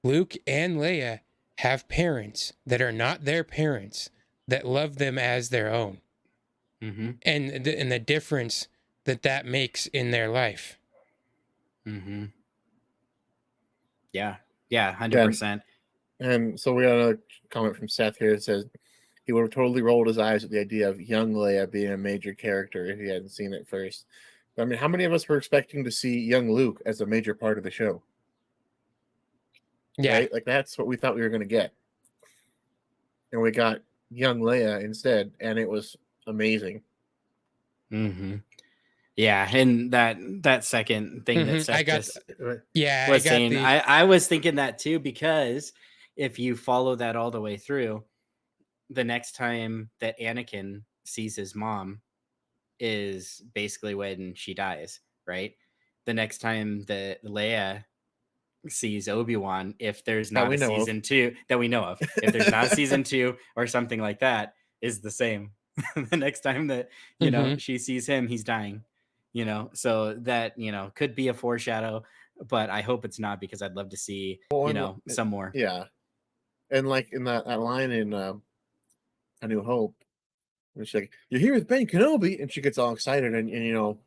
Luke and Leia have parents that are not their parents. that love them as their own, Mm-hmm. and the difference that makes in their life. Mm-hmm. Yeah. Yeah. Yeah, 100%. and so we got another comment from Seth here that says he would have totally rolled his eyes at the idea of young Leia being a major character if he hadn't seen it first. But, I mean, how many of us were expecting to see young Luke as a major part of the show? Yeah. Right? Like, that's what we thought we were going to get. And we got young Leia instead, and it was amazing. Mm-hmm. Yeah, and that second thing that Mhm. I Seth got just Yeah, I was got saying, the I was thinking that too, because if you follow that all the way through, the next time that Anakin sees his mom is basically when she dies, right? The next time that Leia sees Obi-Wan, if there's That not we a know of. season 2 that we know of, if there's not a season 2 or something like that, is the same. The next time that, Mhm. she sees him, he's dying, so that, could be a foreshadow, but I hope it's not, because I'd love to see, Well, and, some more. yeah. And like in that line in A New Hope, where she's like, "You're here with Ben Kenobi," and she gets all excited and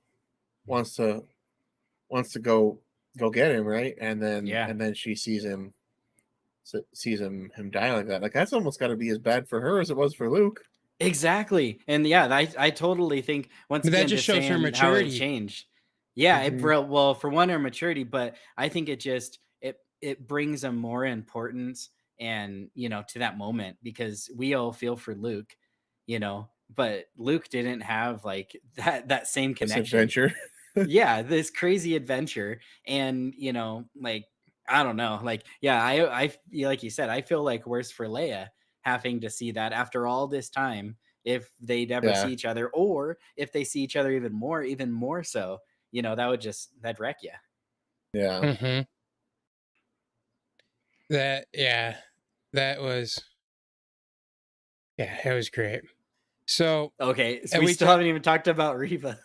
wants to go get him, right? And Yeah. then she sees him die like that. Like, that's almost got to be as bad for her as it was for Luke. Exactly. And yeah, I totally think, once But that again, just just shows her saying how it maturity. changed. Yeah, Mhm. well, for one, her maturity, but I think it brings a more importance, and to that moment, because we all feel for Luke, but Luke didn't have like that same This connection. adventure. Yeah, this crazy adventure, and like, I don't know, like, yeah, like you said, I feel like worse for Leia, having to see that after all this time, if they never see Yeah. each other, or if they see each other even more so, that'd wreck you. Yeah. Mhm. Yeah, that was it was great. So, Okay, so and we we still talk haven't even talked about Reva.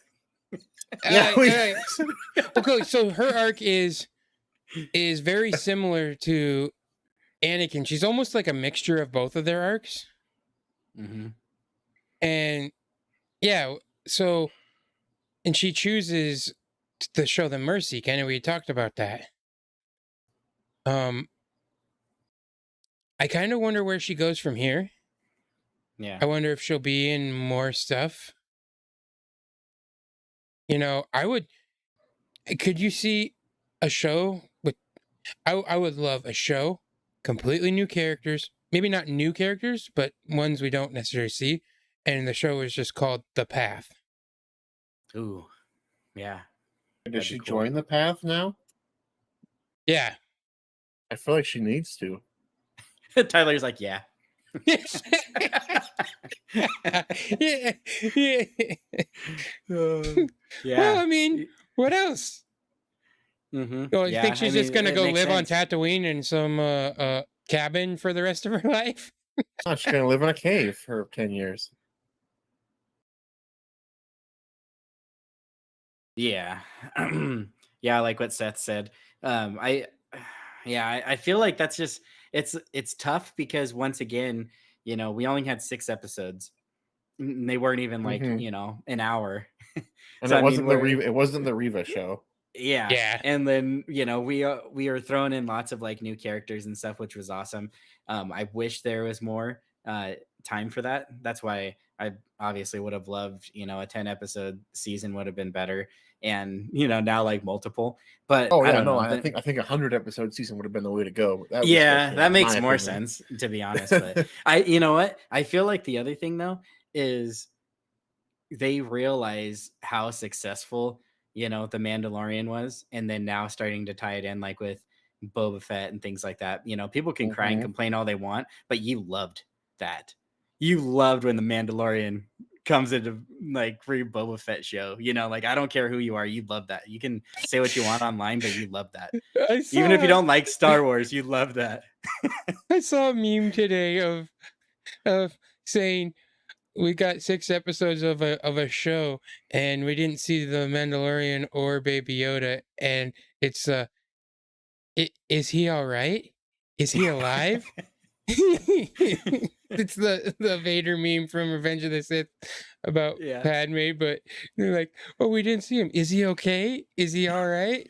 Yeah. okay, so her arc is very similar to Anakin. She's almost like a mixture of both of their arcs. Mm-hmm. And yeah, so and she chooses to show them mercy. Kind of, we talked about that. I kind of wonder where she goes from here. Yeah. I wonder if she'll be in more stuff. I would. Could you see a show with? I would love a show, completely new characters. Maybe not new characters, but ones we don't necessarily see. And the show is just called The Path. Ooh, yeah, Does that'd be she cool. join the path now? Yeah. I feel like she needs to. Tyler's like, yeah. Yeah. Yeah. Well, Yeah. I mean, what else? Mm-hmm. Oh, you Yeah, think I she's just mean, gonna it go makes live on sense. Tatooine in some cabin for the rest of her life? Oh, she's gonna live in a cave for 10 years. Yeah. Yeah, like what Seth said. I yeah, I feel like that's just, it's tough, because once again, we only had 6 episodes. They weren't even like, Hmm. an hour. And So I mean, it wasn't the Reva show. yeah, Yeah. and then we are throwing in lots of like new characters and stuff, which was awesome. I wish there was more time for that. That's why I obviously would have loved, a 10 episode season would have been better, and now like multiple. But Oh I yeah, don't no, know. I think 100 episode season would have been the way to go. At least Yeah, that my makes more opinion. sense, to be honest. But you know what? I feel like the other thing though is they realize how successful, the Mandalorian was, and then now starting to tie it in like with Boba Fett and things like that. People can cry and Hmm. complain all they want, but you loved that. You loved when the Mandalorian comes into like free Boba Fett show. Like, I don't care who you are, you love that. You can say what you want online, but you love that. I Even if you saw don't like Star Wars, you love that. I saw a meme today of saying we got 6 episodes of a show and we didn't see the Mandalorian or Baby Yoda, and it's is he all right? Is he alive? It's the Vader meme from Revenge of the Sith about Yeah. Padme, but they're like, "Oh, we didn't see him. Is he okay? Is he all right?"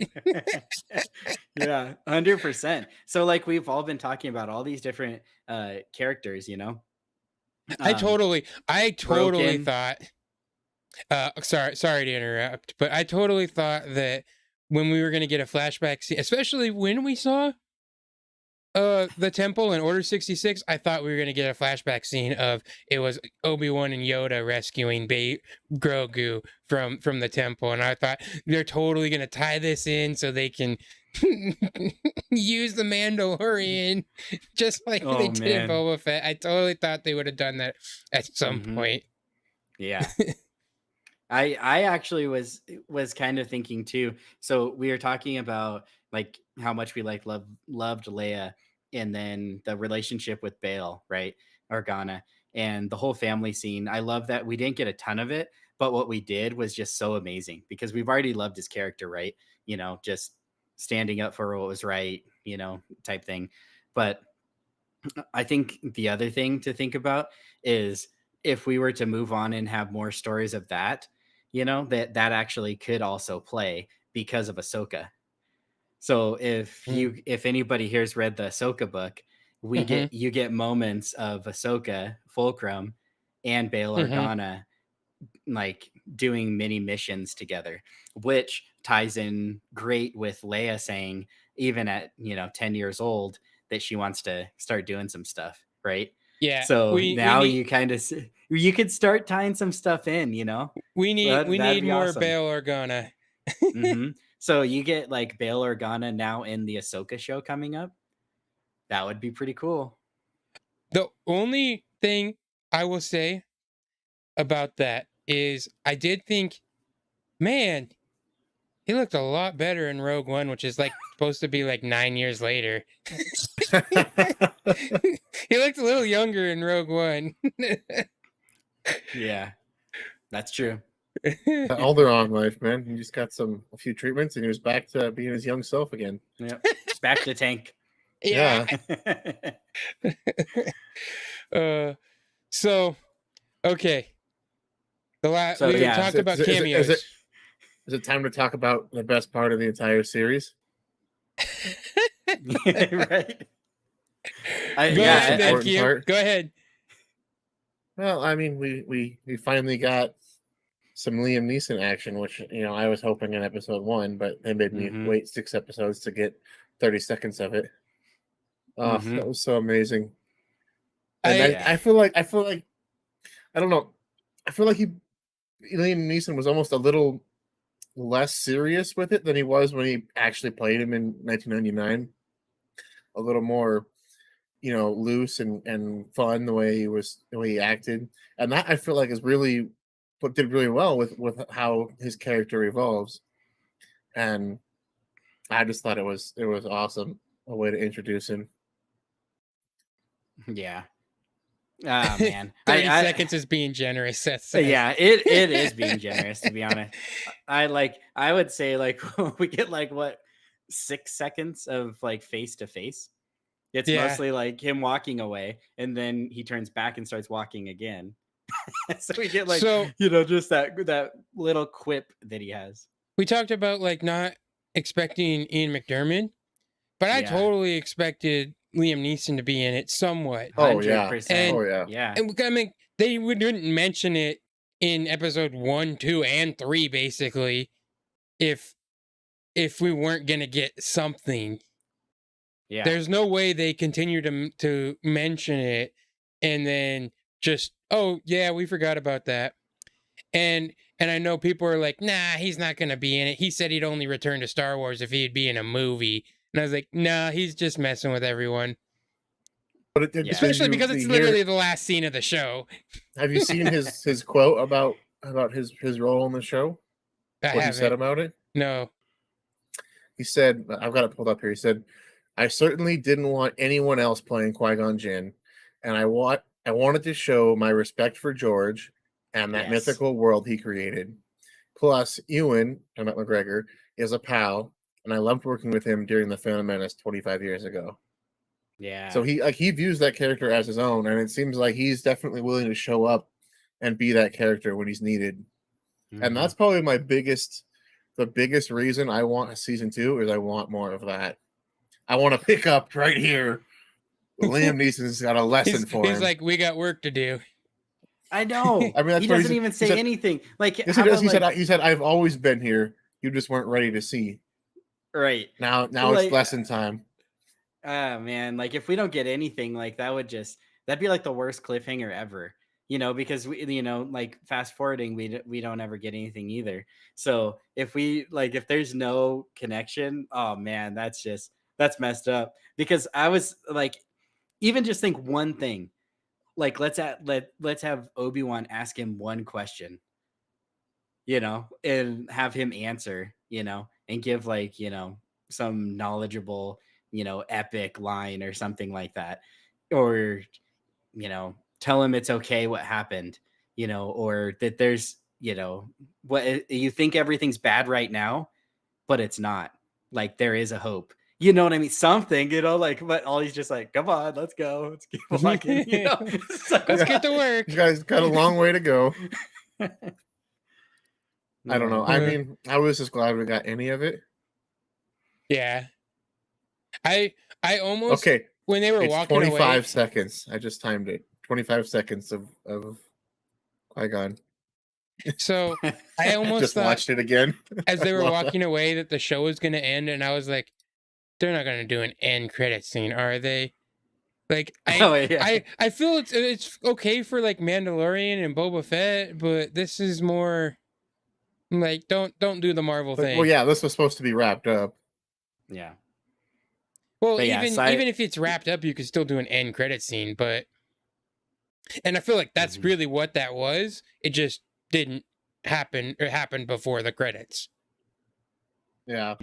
Yeah, 100%. So like we've all been talking about all these different characters, I Um totally, I totally Broken. thought. Sorry to interrupt, but I totally thought that when we were gonna get a flashback scene, especially when we saw the temple in Order 66, I thought we were gonna get a flashback scene of it was Obi-Wan and Yoda rescuing Grogu from the temple, and I thought they're totally gonna tie this in so they can use the Mandalorian just like they Oh did in man. Boba Fett. I totally thought they would have done that at some Hmm. point. Yeah. I actually was kind of thinking too. So we were talking about like how much we like loved Leia, and then the relationship with Bail, right? Organa, and the whole family scene. I love that we didn't get a ton of it, but what we did was just so amazing because we've already loved his character, right? Just standing up for what was right, type thing. But I think the other thing to think about is if we were to move on and have more stories of that, that actually could also play because of Ahsoka. So if anybody here's read the Ahsoka book, Mm-hmm. you get moments of Ahsoka, Fulcrum, and Bail Mm-hmm. Organa like doing mini missions together, which ties in great with Leia saying, even at 10 years old, that she wants to start doing some stuff, right? Yeah, So we now need you could start tying some stuff in, we that'd need be more awesome. Bail Organa. So you get like Bail Organa now in the Ahsoka show coming up. That would be pretty cool. The only thing I will say about that is I did think, man, he looked a lot better in Rogue One, which is like supposed to be like 9 years later. He looked a little younger in Rogue One. Yeah, that's true. Alderaan life, man. He just got a few treatments, and he was back to being his young self again. Yep. Back to tank. Yeah. Yeah. uh, so okay, So we yeah, talked about cameos. Is it time to talk about the best part of the entire series? right. Go ahead, then, Important Q. part. Go ahead. Well, I mean, we finally got some Liam Neeson action, which I was hoping in episode 1, but they made me Mhm. wait 6 episodes to get 30 seconds of it. Oh, that Mhm. was so amazing. And I Yeah. I feel like I don't know. I feel like Liam Neeson was almost a little less serious with it than he was when he actually played him in 1999. A little more, loose and fun the way he acted, and that I feel like is really what did really well with how his character evolves. And I just thought it was awesome, a way to introduce him. Yeah. Ah man. 30 seconds is being generous. That says. Yeah, it is being generous, to be honest. I would say like we get like what 6 seconds of like face to face. It's Yeah. mostly like him walking away and then he turns back and starts walking again. So we get like, So just that little quip that he has. we talked about like not expecting Ian McDermott, but I Yeah. totally expected Liam Neeson to be in it somewhat. Oh yeah, 100%. And, oh yeah. Yeah. I mean, they wouldn't mention it in episode 1, 2, and 3, basically, if we weren't gonna get something. Yeah. There's no way they continue to mention it and then just, oh yeah, we forgot about that. And I know people are like, nah, he's not gonna be in it. He said he'd only return to Star Wars if he'd be in a movie. And I was like, nah, he's just messing with everyone. But Yeah. Especially because it's literally the last scene of the show. Have you seen his quote about his role in the show? I What he said haven't. about it? No. He said, I've got it pulled up here. He said, "I certainly didn't want anyone else playing Qui-Gon Jinn, and I wanted to show my respect for George and that Yes. mythical world he created. Plus, Ewan, I'm at McGregor, is a pal, and I loved working with him during the Phantom Menace 25 years ago." Yeah. So he views that character as his own, and it seems like he's definitely willing to show up and be that character when he's needed. And that's probably the biggest reason I want a season 2 is I want more of that. I want to pick up right here. Liam Neeson's got a lesson for he's him. like, we got work to do. I know. I mean, that's he what doesn't even say anything. Like, yes, how he does. about, He said, I've always been here. You just weren't ready to see. right. Now Like, it's lesson time. Man, like if we don't get anything, like that'd be like the worst cliffhanger ever. Because like fast forwarding, we don't ever get anything either. So if there's no connection, oh man, that's messed up. Because I was like, even just think one thing, like let's have Obi-Wan ask him one question, and have him answer, and give some knowledgeable, epic line or something like that, or tell him it's okay what happened, or that there's, what you think everything's bad right now, but it's not. Like there is a hope. You know what I mean? Something, like, but all he's just like, come on, let's go. Let's keep walking, Let's get to work. You guys got a long way to go. I don't know. I mean, I was just glad we got any of it. Yeah. I almost, okay. When they were walking 25 away, seconds. I just timed it. 25 seconds of Qui-Gon. So I almost just watched it again as they were walking away that the show was going to end, and I was like, they're not going to do an end credit scene, are they? Like I feel it's okay for like Mandalorian and Boba Fett, but this is more like don't do the Marvel thing. Well, yeah, this was supposed to be wrapped up. Yeah. Well, even if it's wrapped up, you could still do an end credit scene, and I feel like that's really what that was. It just didn't happen. It happened before the credits. Yeah.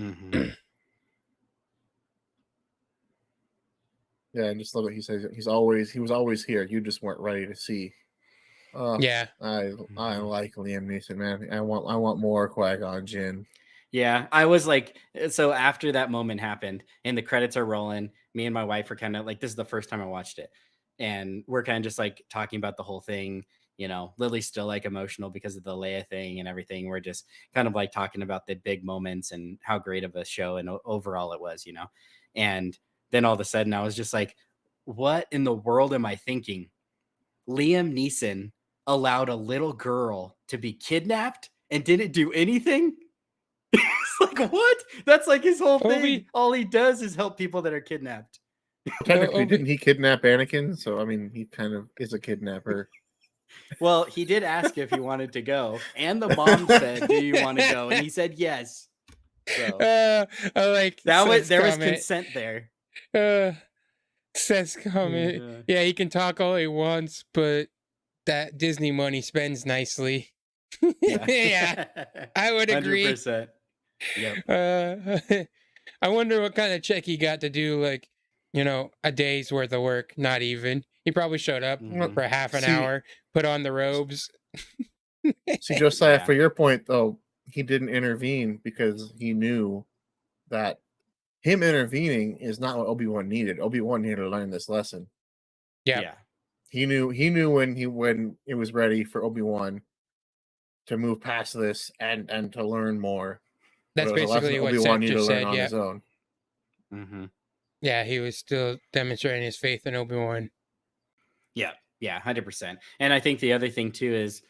Yeah, I just love it. He says he was always here. You just weren't ready to see. Yeah. I like Liam Neeson, man. I want more Qui-Gon Jinn. Yeah, I was like, so after that moment happened and the credits are rolling, me and my wife were kind of like, this is the first time I watched it. And we're kind of just like talking about the whole thing. Lily's still like emotional because of the Leia thing and everything. We're just kind of like talking about the big moments and how great of a show and overall it was, And then all of a sudden I was just like, what in the world am I thinking? Liam Neeson allowed a little girl to be kidnapped and didn't do anything? It's like, what? That's like his whole thing. All he does is help people that are kidnapped. Technically, didn't he kidnap Anakin? So, I mean, he kind of is a kidnapper. Well, he did ask if he wanted to go. And the mom said, do you want to go? And he said yes. So, I like that was consent there. Seth's comment. Yeah, he can talk all he wants, but that Disney money spends nicely. Yeah, I would agree. 100%. Yep. I wonder what kind of check he got to do, like, a day's worth of work. Not even. He probably showed up for half an hour, put on the robes. See, Josiah, for your point, though, he didn't intervene because he knew that him intervening is not what Obi-Wan needed. Obi-Wan needed to learn this lesson. Yeah. He knew when it was ready for Obi-Wan to move past this and to learn more. That's basically what Seth just said. On his own. Yeah, he was still demonstrating his faith in Obi-Wan. Yeah, 100%. And I think the other thing too is,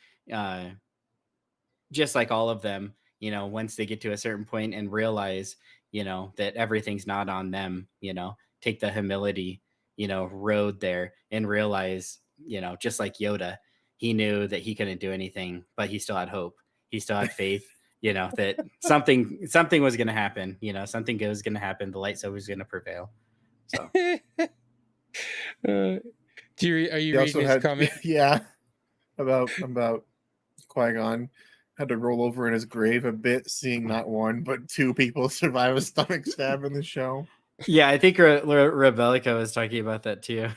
just like all of them, once they get to a certain point and realize, that everything's not on them, take the humility, road there and realize, just like Yoda, he knew that he couldn't do anything, but he still had hope. He still had faith. That something was going to happen, something good was going to happen. The lightsaber was going to prevail. So, are you reading his comment? Yeah, about Qui-Gon had to roll over in his grave a bit, seeing not one but two people survive a stomach stab in the show. Yeah, I think Rebellica was talking about that too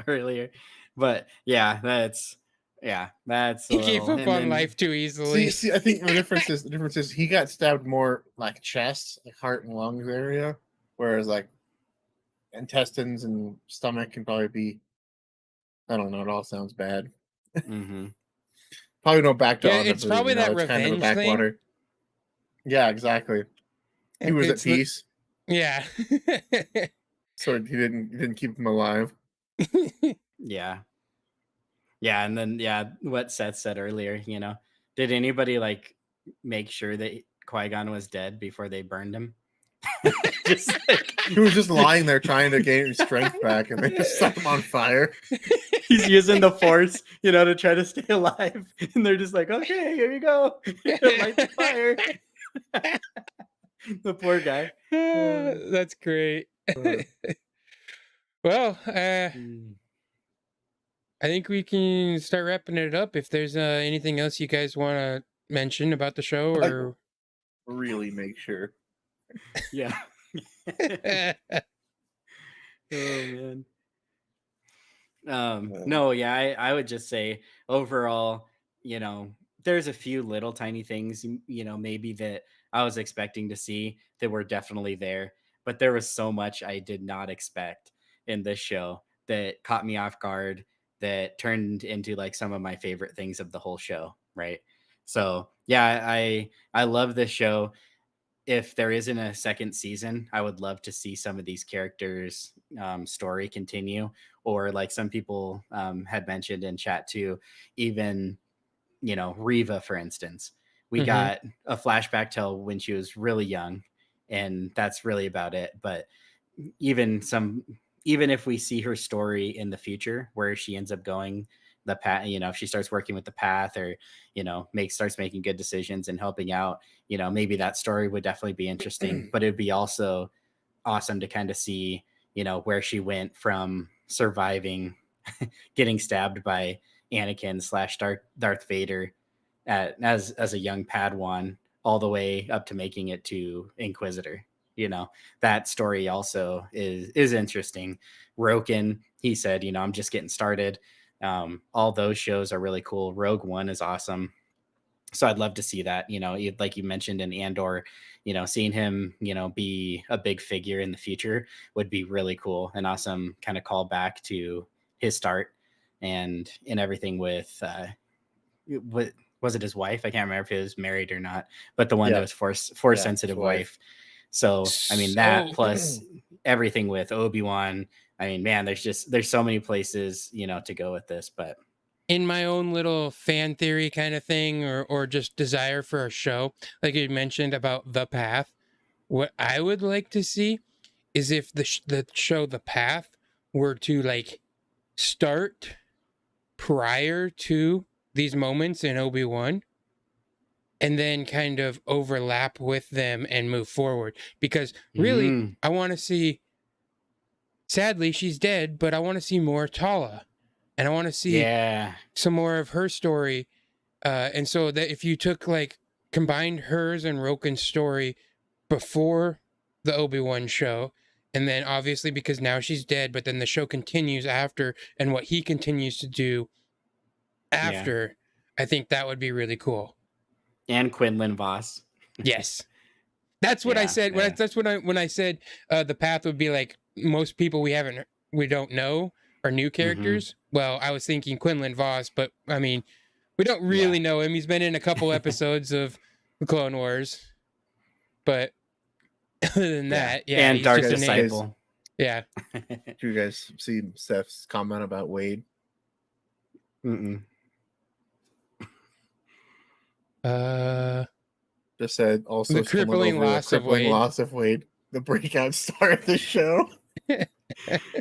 earlier. But yeah, that's he gave up on life too easily. See, I think the difference is he got stabbed more like chest, like heart and lungs area, whereas like intestines and stomach can probably be. I don't know. It all sounds bad. Mm-hmm. Probably no back to Yeah, honor it's for the probably that It's kind of a revenge thing. backwater. Yeah, exactly. He was at It's the peace, yeah. so he didn't keep him alive. Yeah. Yeah, and then what Seth said earlier, did anybody like make sure that Qui-Gon was dead before they burned him? Just like He was just lying there trying to gain his strength back, and they just set him on fire. he's using the force, to try to stay alive. And they're just like, okay, here you go. Light the fire. The poor guy. That's great. Well, Mm. I think we can start wrapping it up. If there's anything else you guys want to mention about the show, or Really make sure. Yeah. Oh man. No, yeah, I would just say overall, there's a few little tiny things, maybe that I was expecting to see that were definitely there, but there was so much I did not expect in this show that caught me off guard, that turned into like some of my favorite things of the whole show, right? So yeah, I love this show. If there isn't a second season, I would love to see some of these characters' story continue, or like some people had mentioned in chat too, even Riva, for instance. We Mhm. got a flashback to when she was really young, and that's really about it. But even some, even if we see her story in the future, where she ends up going the path, if she starts working with the path, or starts making good decisions and helping out, maybe that story would definitely be interesting. But it'd be also awesome to kind of see where she went from surviving getting stabbed by Anakin slash Darth Vader as a young Padawan, all the way up to making it to Inquisitor. That story also is interesting. Roken, he said, I'm just getting started. All those shows are really cool. Rogue One is awesome. So I'd love to see that, like you mentioned in Andor, seeing him, be a big figure in the future would be really cool, and awesome kind of call back to his start and everything with what was it, his wife? I can't remember if he was married or not, but the one that Yeah, was force yeah, his sensitive wife. wife. So I mean, that So plus everything with Obi-Wan. I mean, man, there's so many places to go with this, but in my own little fan theory kind of thing, or just desire for a show, like you mentioned about The Path, what I would like to see is if the show The Path were to like start prior to these moments in Obi-Wan, and then kind of overlap with them and move forward. Because really, mm, I want to see. Sadly, she's dead, but I want to see more Tala, and I want to see yeah, some more of her story. And so that if you took like combined hers and Roken's story before the Obi-Wan show, and then obviously because now she's dead, but then the show continues after, and what he continues to do yeah, after, I think that would be really cool. and Quinlan Voss. Yes. That's what I Yeah, said. yeah. That's when I said the path would be like most people we don't know are new Hmm. characters. Well, I was thinking Quinlan Voss, but I mean, we don't Yeah. really know him. He's been in a couple episodes of the Clone Wars, but other than Yeah. that, yeah, And he's Dark just a Guys, name. guys, Disciple. Yeah. do you guys see Steph's comment about Wade? Mm-mm. Uh, Just said also the stumbled crippling over the loss of crippling Wade. loss of Wade, the breakout star of the show.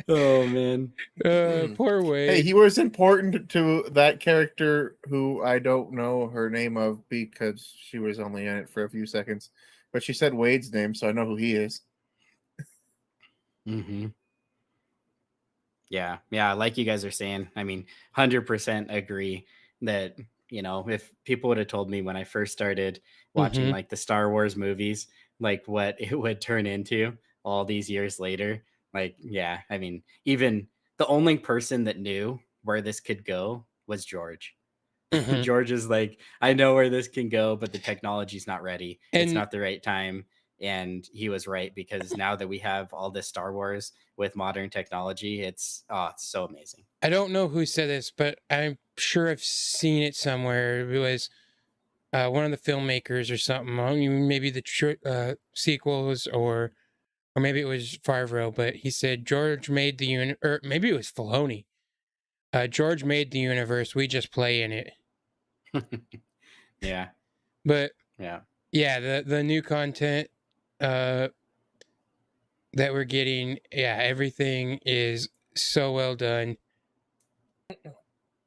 Oh man. Poor Hey, Wade. he was important to that character who I don't know her name of because she was only in it for a few seconds. But she said Wade's name, so I know who he is. Hmm. Yeah. Yeah. Like you guys are saying, I mean, 100% agree that, if people would have told me when I first started watching Mm-hmm. like the Star Wars movies, like what it would turn into all these years later, like, yeah, I mean, even the only person that knew where this could go was George. Mm-hmm. George is like, I know where this can go, but the technology's not ready. It's And not the right time. And he was right, because now that we have all this Star Wars with modern technology, it's so amazing. I don't know who said this, but I'm sure I've seen it somewhere. It was one of the filmmakers or something. I mean, maybe the sequels, or maybe it was Favreau. But he said George made the or maybe it was Filoni. George made the universe. We just play in it. Yeah. But Yeah. yeah, the new content that we're getting, yeah, everything is so well done,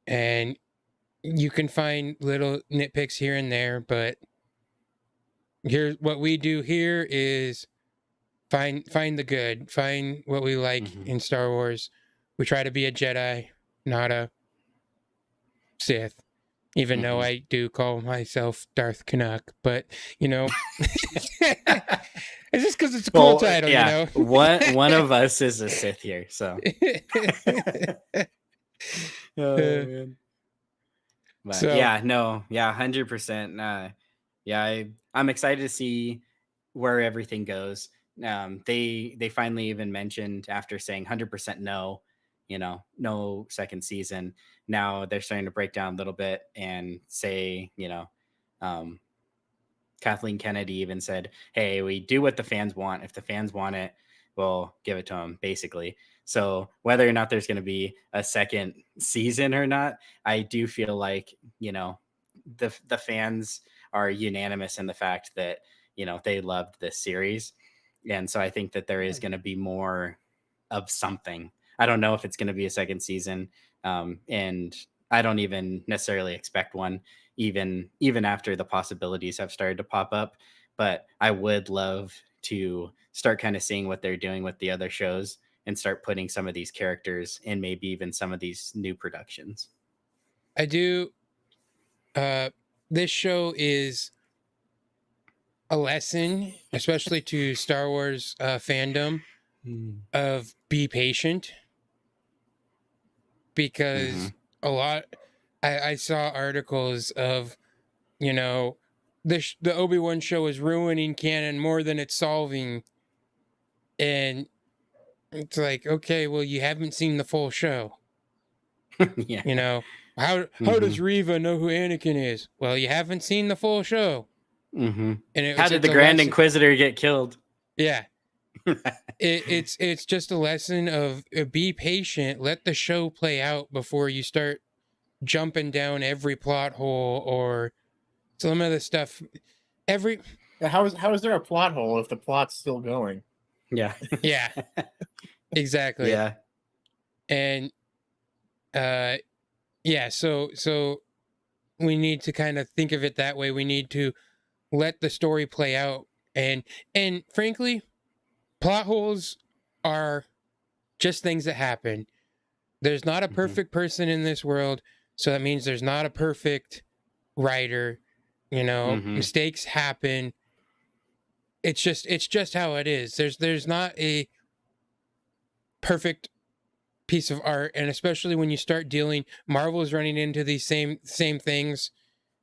and you can find little nitpicks here and there, but here's what we do here is find the good, find what we like Mhm. in Star Wars. We try to be a Jedi, not a Sith, even though Mhm. I do call myself Darth Canuck, but you know, it's just because it's a cool title, you yeah, know. one of us is a Sith here, so. Oh, man. But So yeah, no, yeah, 100%. Yeah, I'm excited to see where everything goes. They finally even mentioned, after saying 100% no, no second season. Now they're starting to break down a little bit and say, um, Kathleen Kennedy even said, "Hey, we do what the fans want. If the fans want it, we'll give it to them," basically. So whether or not there's going to be a second season or not, I do feel like, the fans are unanimous in the fact that, they loved this series. And so I think that there is going to be more of something. I don't know if it's going to be a second season, and I don't even necessarily expect one, even after the possibilities have started to pop up. But I would love to start kind of seeing what they're doing with the other shows, and start putting some of these characters in maybe even some of these new productions. I do. This show is a lesson, especially to Star Wars fandom, of be patient, Mm-hmm. because a lot. I saw articles of, you know, the Obi-Wan show is ruining canon more than it's solving, and it's like, okay, well, you haven't seen the full show. Yeah. You know, how Mm-hmm. does Reva know who Anakin is? Well, you haven't seen the full show, Mm-hmm. and How did it's the a Grand lesson. Inquisitor get killed? Yeah, it's just a lesson of be patient, let the show play out before you start jumping down every plot hole or some of the stuff. Every How is there a plot hole if the plot's still going? Yeah. yeah, exactly, Yeah. and uh, yeah. So we need to kind of think of it that way. We need to let the story play out, and frankly, plot holes are just things that happen. There's not a Mm-hmm. perfect person in this world, so that means there's not a perfect writer. You know, Mm-hmm. mistakes happen. It's just how it is. There's not a perfect piece of art, and especially when you start dealing, Marvel is running into these same things.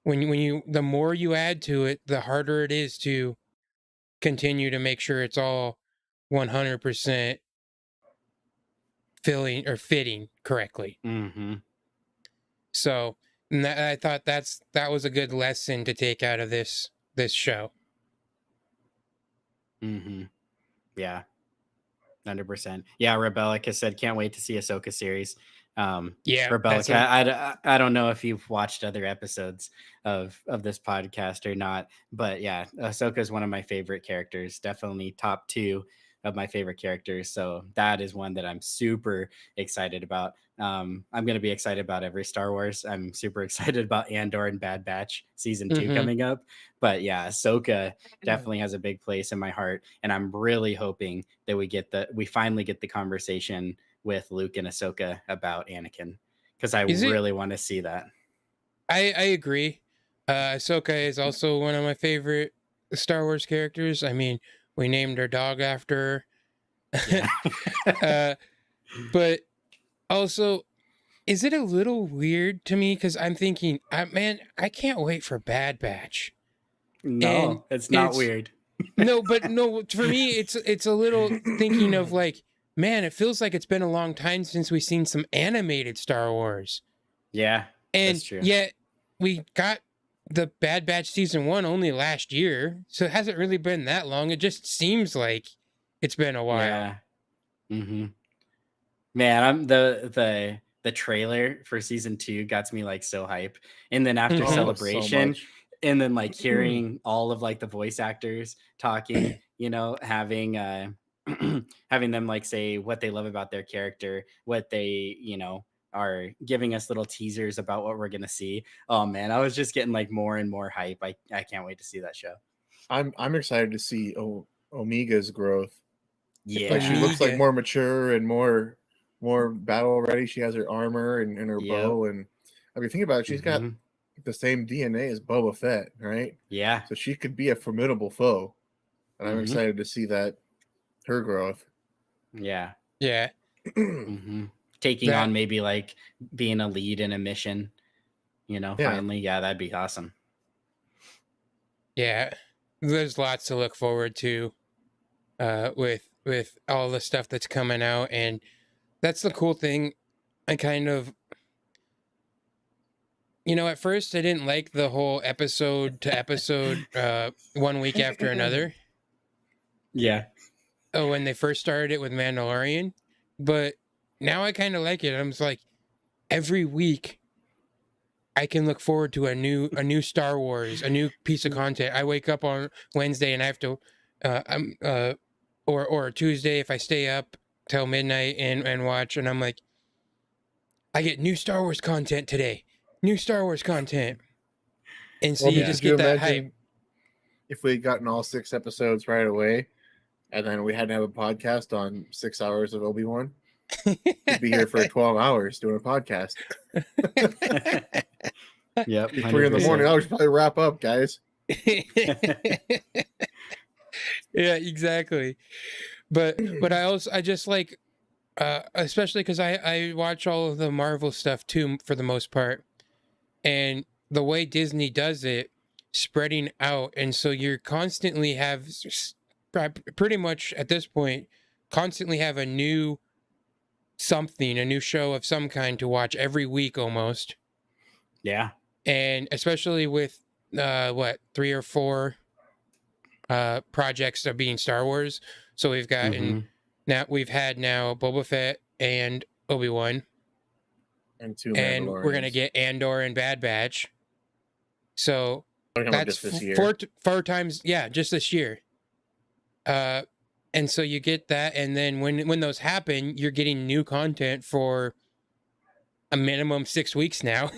When you the more you add to it, the harder it is to continue to make sure it's all 100% filling or fitting correctly. Mm-hmm. So I thought that was a good lesson to take out of this show. Mm-hmm. Yeah. 100%. Yeah, Rebellica said, "Can't wait to see Ahsoka series." Yeah, that's Rebellica, a I don't know if you've watched other episodes of this podcast or not, but yeah, Ahsoka is one of my favorite characters. Definitely top 2 of my favorite characters. So that is one that I'm super excited about. I'm going to be excited about every Star Wars. I'm super excited about Andor and Bad Batch season 2 mm-hmm. coming up. But yeah, Ahsoka definitely has a big place in my heart, and I'm really hoping that we finally get the conversation with Luke and Ahsoka about Anakin, because I Is it? really want to see that. I agree. Ahsoka is also one of my favorite Star Wars characters. I mean, we named our dog after her. Yeah. But also, is it a little weird to me? Because I'm thinking, man, I can't wait for Bad Batch. And No, it's not weird. No, but no, for me, it's a little thinking of like, man, it feels like it's been a long time since we've seen some animated Star Wars. Yeah, that's And true. yet we got the Bad Batch season 1 only last year. So it hasn't really been that long. It just seems like it's been a while. Yeah. Mm-hmm. Man, I'm the trailer for season 2 got me like so hype. And then after Mhm. So Celebration, much. and then like hearing all of like the voice actors talking, having having them like say what they love about their character, what they, are giving us little teasers about what we're gonna see. Oh man, I was just getting like more and more hype. I can't wait to see that show. I'm excited to see Omega's growth. Like she Yeah. looks like Omega. more mature and more battle ready. She has her armor and her Yep. bow, and I mean think about it, she's got Mhm. the same DNA as Boba Fett, right? Yeah. So she could be a formidable foe. And I'm Mhm. excited to see her growth. Yeah. Yeah. Hmm. Taking That on maybe like being a lead in a mission, Yeah. finally. Yeah, that'd be awesome. yeah. There's lots to look forward to with all the stuff that's coming out, and that's the cool thing. I kind of at first I didn't like the whole episode to episode 1 week after another. Yeah. Oh, when they first started it with Mandalorian, but now I kind of like it. I'm just like every week I can look forward to a new Star Wars, a new piece of content. I wake up on Wednesday and I have to or Tuesday if I stay up till midnight and watch, and I'm like, I get new Star Wars content today. New Star Wars content. And so Well, you could just you get that hype. imagine if we had gotten all 6 episodes right away, and then we had to have a podcast on 6 hours of Obi-Wan? We'd be here for 12 hours doing a podcast. Yep. It'd be 3 in the morning. 100%. I should probably wrap up, guys. Yeah, exactly. But I just like especially because I watch all of the Marvel stuff too for the most part, and the way Disney does it, spreading out, and so you're constantly pretty much at this point constantly have a new something, a new show of some kind to watch every week almost, Yeah. and especially with what 3 or 4 projects of being Star Wars. So we've gotten we've had now Boba Fett and Obi-Wan, And 2 and we're gonna Mandalorians. get Andor and Bad Batch. So Talking about that's just this year. four times, yeah, just this year. And so you get that, and then when those happen, you're getting new content for a minimum 6 weeks now.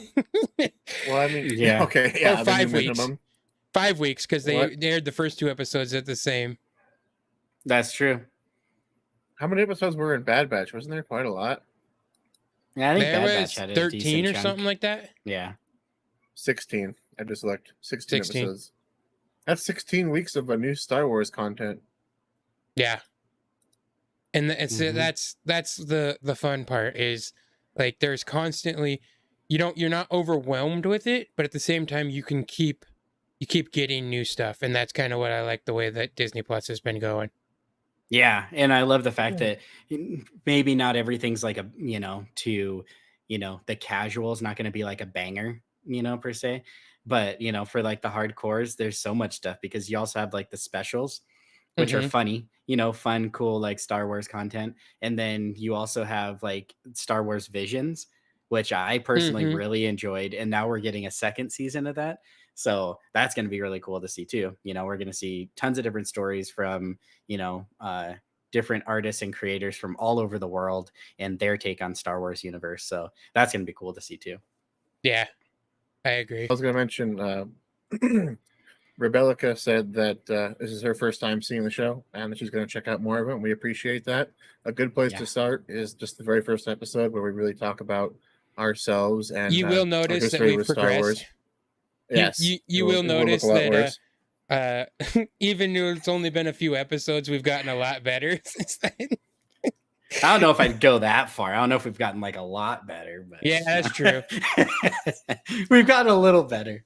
Well, I mean, Yeah. okay, yeah, Or the 5 new weeks. minimum. 5 weeks because they What? aired the first 2 episodes at the same. That's true. How many episodes were in Bad Batch? Wasn't there quite a lot? Yeah, I think There Bad was Batch had a 13 decent or chunk. something like that. Yeah. 16. I just looked. 16 16. episodes. That's 16 weeks of a new Star Wars content. Yeah. And Mhm. that's the fun part is like there's constantly you're not overwhelmed with it, but at the same time you keep getting new stuff, and that's kind of what I like the way that Disney Plus has been going. Yeah, and I love the fact Yeah. that maybe not everything's like the casual is not going to be like a banger, per se. But, for like the hardcores, there's so much stuff because you also have like the specials, which are Mhm. funny, fun, cool, like Star Wars content. And then you also have like Star Wars Visions, which I personally Mhm. really enjoyed. And now we're getting a second season of that. So that's going to be really cool to see too. We're going to see tons of different stories from, different artists and creators from all over the world and their take on Star Wars universe. So that's going to be cool to see too. Yeah. I agree. I was going to mention Rebellica said that this is her first time seeing the show and that she's going to check out more of it. We appreciate that. A good place Yeah. to start is just the very first episode where we really talk about ourselves and You will our notice that history we've with Star Wars. progressed. Yes, You will it look notice a lot that worse. even though it's only been a few episodes, we've gotten a lot better since then. I don't know if I'd go that far. I don't know if we've gotten like a lot better, but Yeah, that's true. We've gotten a little better.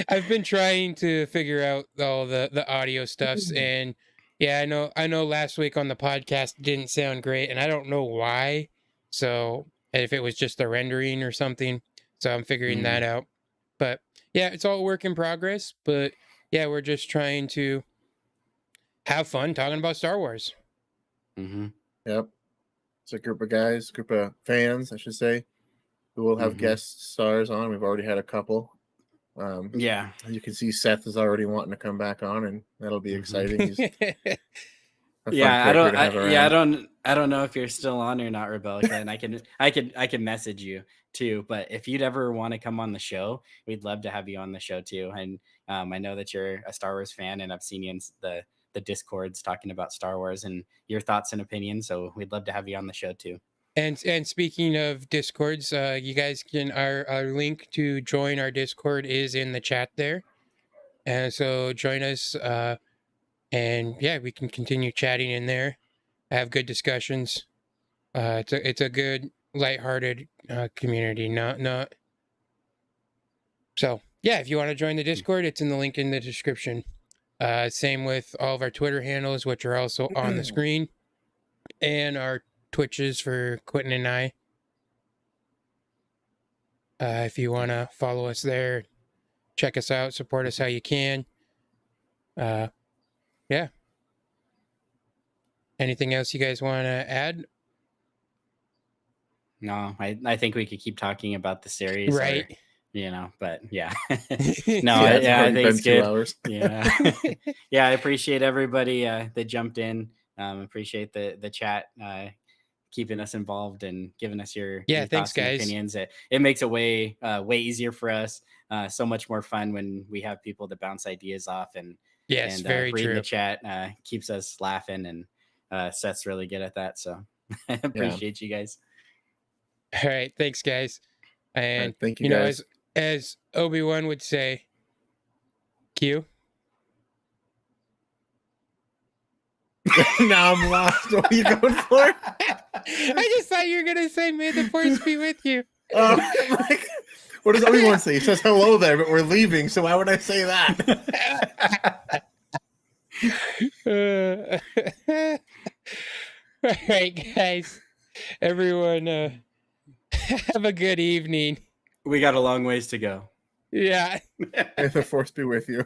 I've been trying to figure out all the audio stuffs, and yeah, I know last week on the podcast didn't sound great, and I don't know why. So if it was just the rendering or something, so I'm figuring that Mm, out. But yeah, it's all work in progress. But yeah, we're just trying to have fun talking about Star Wars. mm-hmm, Yep. It's a group of guys, group of fans, I should say, who will have mm-hmm. guest stars on. We've already had a couple. Yeah. As you can see, Seth is already wanting to come back on, and that'll be Mm-hmm. exciting. He's a fun Yeah, I character don't. to have I around. don't know if you're still on or not, Rebecca. And I can message you too. But if you'd ever want to come on the show, we'd love to have you on the show too. And I know that you're a Star Wars fan, and I've seen you in the discords talking about Star Wars and your thoughts and opinions. So we'd love to have you on the show too. And speaking of discords, you guys can our link to join our Discord is in the chat there, and so join us. And yeah, we can continue chatting in there, have good discussions. It's a good lighthearted community. Not so yeah. If you want to join the Discord, it's in the link in the description. Same with all of our Twitter handles, which are also on the screen, and our Twitches for Quinton and I. If you want to follow us there, check us out, support us how you can. Yeah. Anything else you guys want to add? No, I think we could keep talking about the series, or Right. but yeah. No, Yeah, it's I already think been it's 2 good. hours. Yeah. Yeah, I appreciate everybody that jumped in. Appreciate the chat, keeping us involved and giving us Yeah, your thanks, thoughts and guys. opinions. It makes it way easier for us. So much more fun when we have people to bounce ideas off, Yes, and very reading the true. chat keeps us laughing, and Seth's really good at that. So I Yeah. appreciate you guys. All right, thanks, guys. All And right, thank you, guys. as Obi-Wan would say, Q. Now I'm lost. What are you going for? I just thought you were gonna say, "May the force be with you." Like, what does Obi-Wan say? He says hello there, but we're leaving, so why would I say that? All right, guys. Everyone, have a good evening. We got a long ways to go. Yeah. May the force be with you.